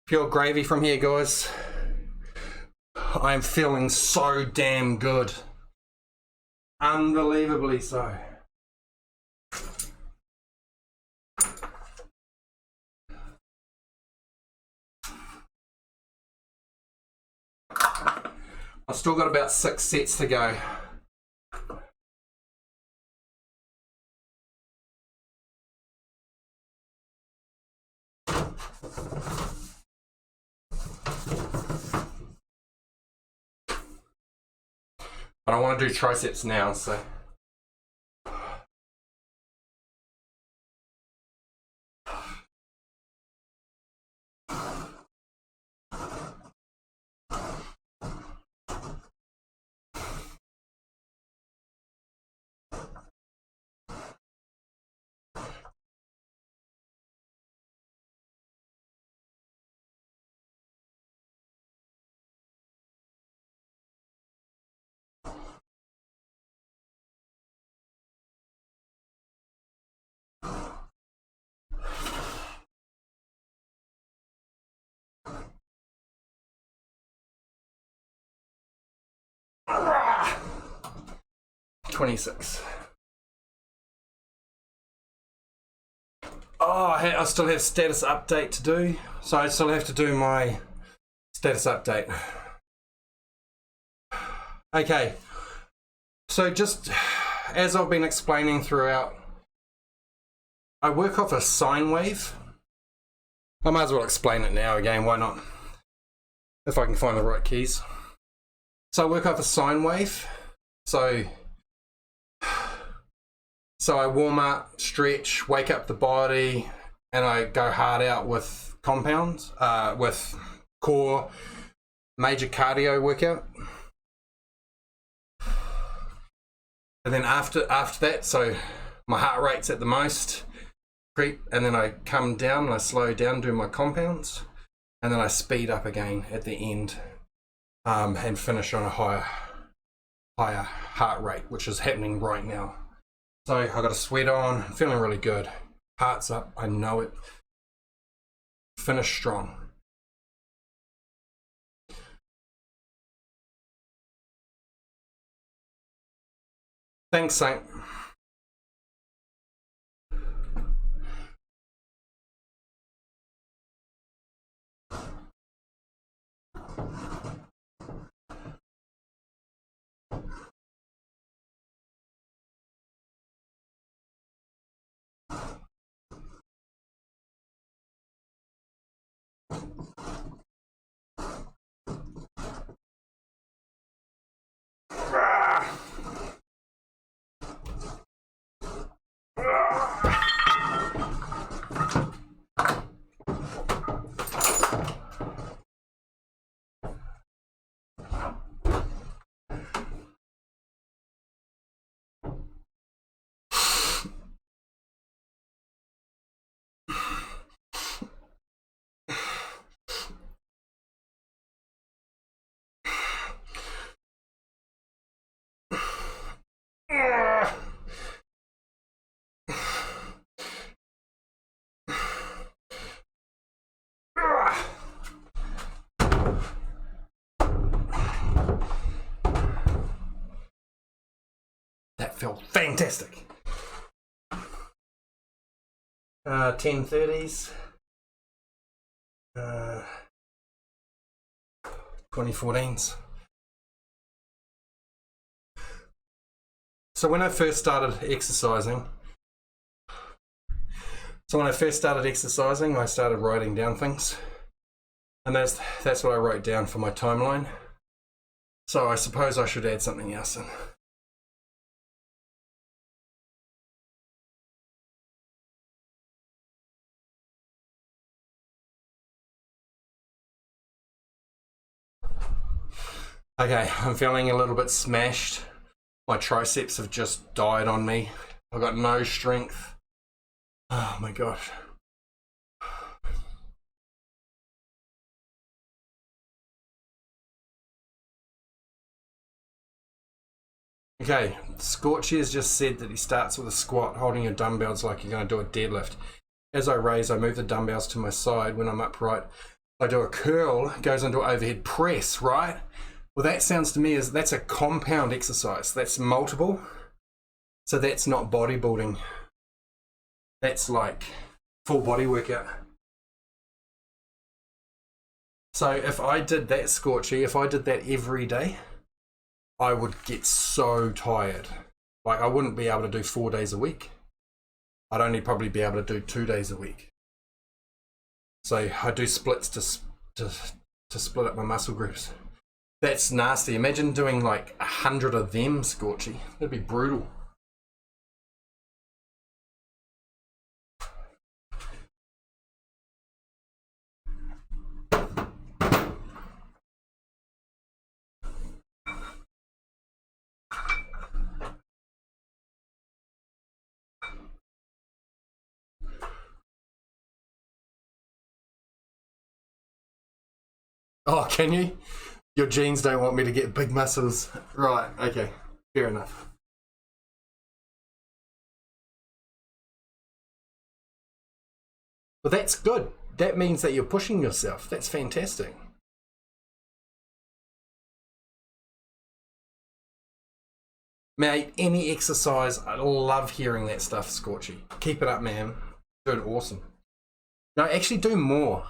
Pure gravy from here, guys. I'm feeling so damn good. Unbelievably so. I've still got about 6 sets to go. But I want to do triceps now, so. Ah! 26. Oh, I still have status update to do, so I still have to do my status update. Okay, so just as I've been explaining throughout, I work off a sine wave. I might as well explain it now again, why not? If I can find the right keys. So I work off a sine wave. So I warm up, stretch, wake up the body, and I go hard out with compounds, with core, major cardio workout. And then after that, so my heart rate's at the most, creep, and then I come down and I slow down, do my compounds, and then I speed up again at the end, and finish on a higher heart rate, which is happening right now. So I got a sweat on, feeling really good. Heart's up, I know it. Finish strong. Thanks, Saint. That felt fantastic. 1030s. 2014s. So when I first started exercising, I started writing down things, and that's what I wrote down for my timeline. So I suppose I should add something else in. Okay, I'm feeling a little bit smashed. My triceps have just died on me. I've got no strength. Oh my gosh. Okay, Scorchy has just said that he starts with a squat, holding your dumbbells like you're going to do a deadlift. As I raise, I move the dumbbells to my side. When I'm upright, I do a curl, goes into an overhead press, right? Well, that sounds to me as that's a compound exercise. That's multiple. So that's not bodybuilding. That's like full body workout. So if I did that, Scorchy, if I did that every day, I would get so tired. Like, I wouldn't be able to do 4 days a week. I'd only probably be able to do 2 days a week. So I do splits to split up my muscle groups. That's nasty. Imagine doing like 100 of them, Scorchy. That'd be brutal. Oh, can you? Your genes don't want me to get big muscles. Right, okay. Fair enough. Well, that's good. That means that you're pushing yourself. That's fantastic. Mate, any exercise, I love hearing that stuff, Scorchy. Keep it up, man. Doing awesome. No, actually do more.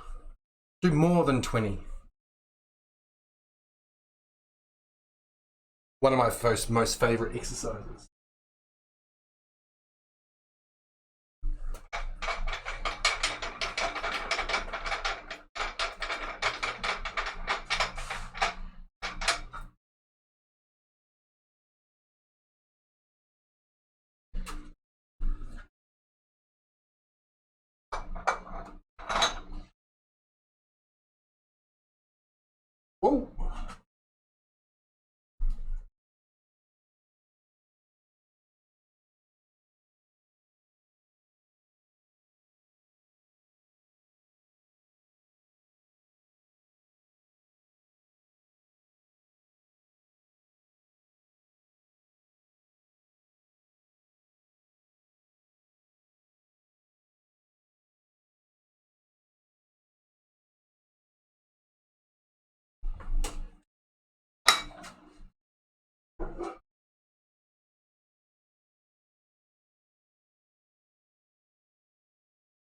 Do more than 20. One of my most favorite exercises. Whoa.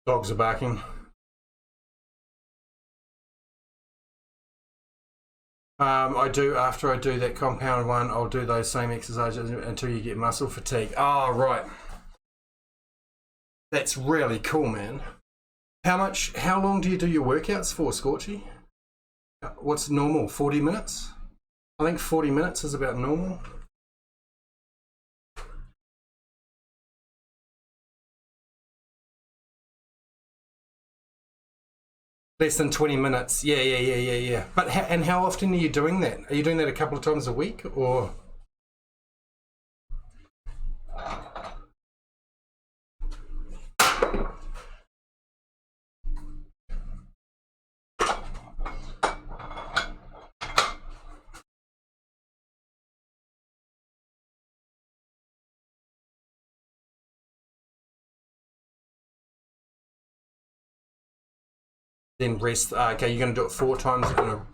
Dogs are barking. I do, after I do that compound one, I'll do those same exercises until you get muscle fatigue. Oh, right. That's really cool, man. How long do you do your workouts for, Scorchy? What's normal? 40 minutes? I think 40 minutes is about normal. Less than 20 minutes. Yeah. But how often are you doing that? Are you doing that a couple of times a week, or? Then rest. Okay, you're going to do it 4 times in a...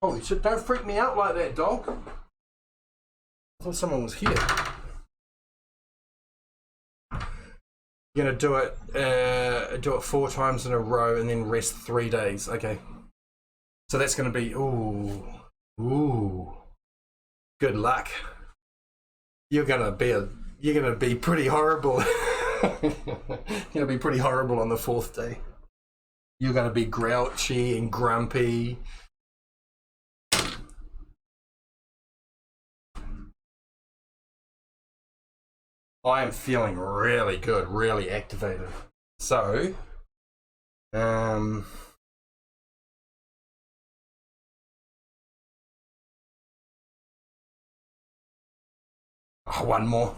Holy shit, don't freak me out like that, dog. I thought someone was here. You're going to do it 4 times in a row and then rest 3 days. Okay. So that's going to be... Ooh. Good luck. You're going to be pretty horrible. You're going to be pretty horrible on the 4th day. You're going to be grouchy and grumpy. I am feeling really good, really activated. So, one more.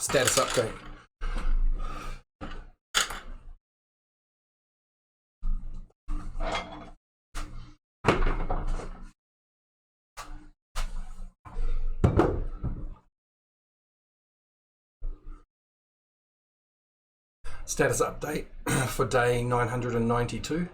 Status update. Status update for day 992.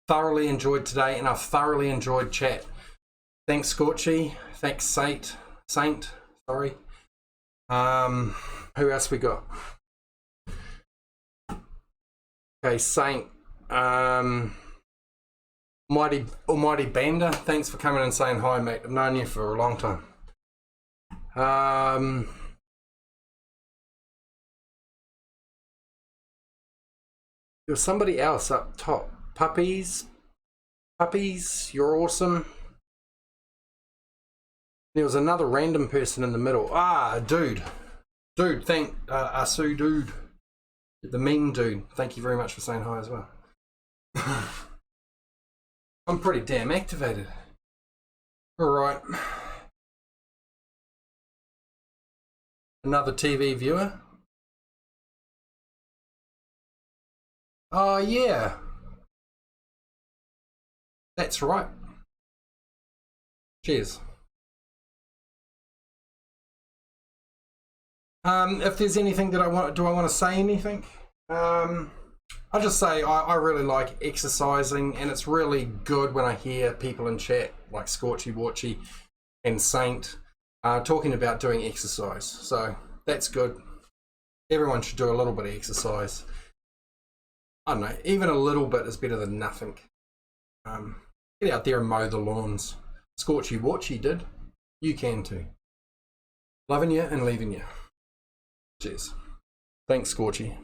Thoroughly enjoyed today, and I've thoroughly enjoyed chat. Thanks, Scorchy. Thanks, Saint. Sorry. Who else we got? Okay, Saint. Almighty Bender. Thanks for coming and saying hi, mate. I've known you for a long time. There was somebody else up top. Puppies, you're awesome. There was another random person in the middle. Dude, thank Asu dude, the meme dude. Thank you very much for saying hi as well. I'm pretty damn activated. All right, another TV viewer. Oh yeah. That's right. Cheers. If there's anything that I want to say anything? I'll just say I really like exercising, and it's really good when I hear people in chat like Scorchy Watchy and Saint talking about doing exercise. So that's good. Everyone should do a little bit of exercise. I don't know, even a little bit is better than nothing. Get out there and mow the lawns. Scorchy Watchy did. You can too. Loving you and leaving you. Cheers. Thanks, Scorchy.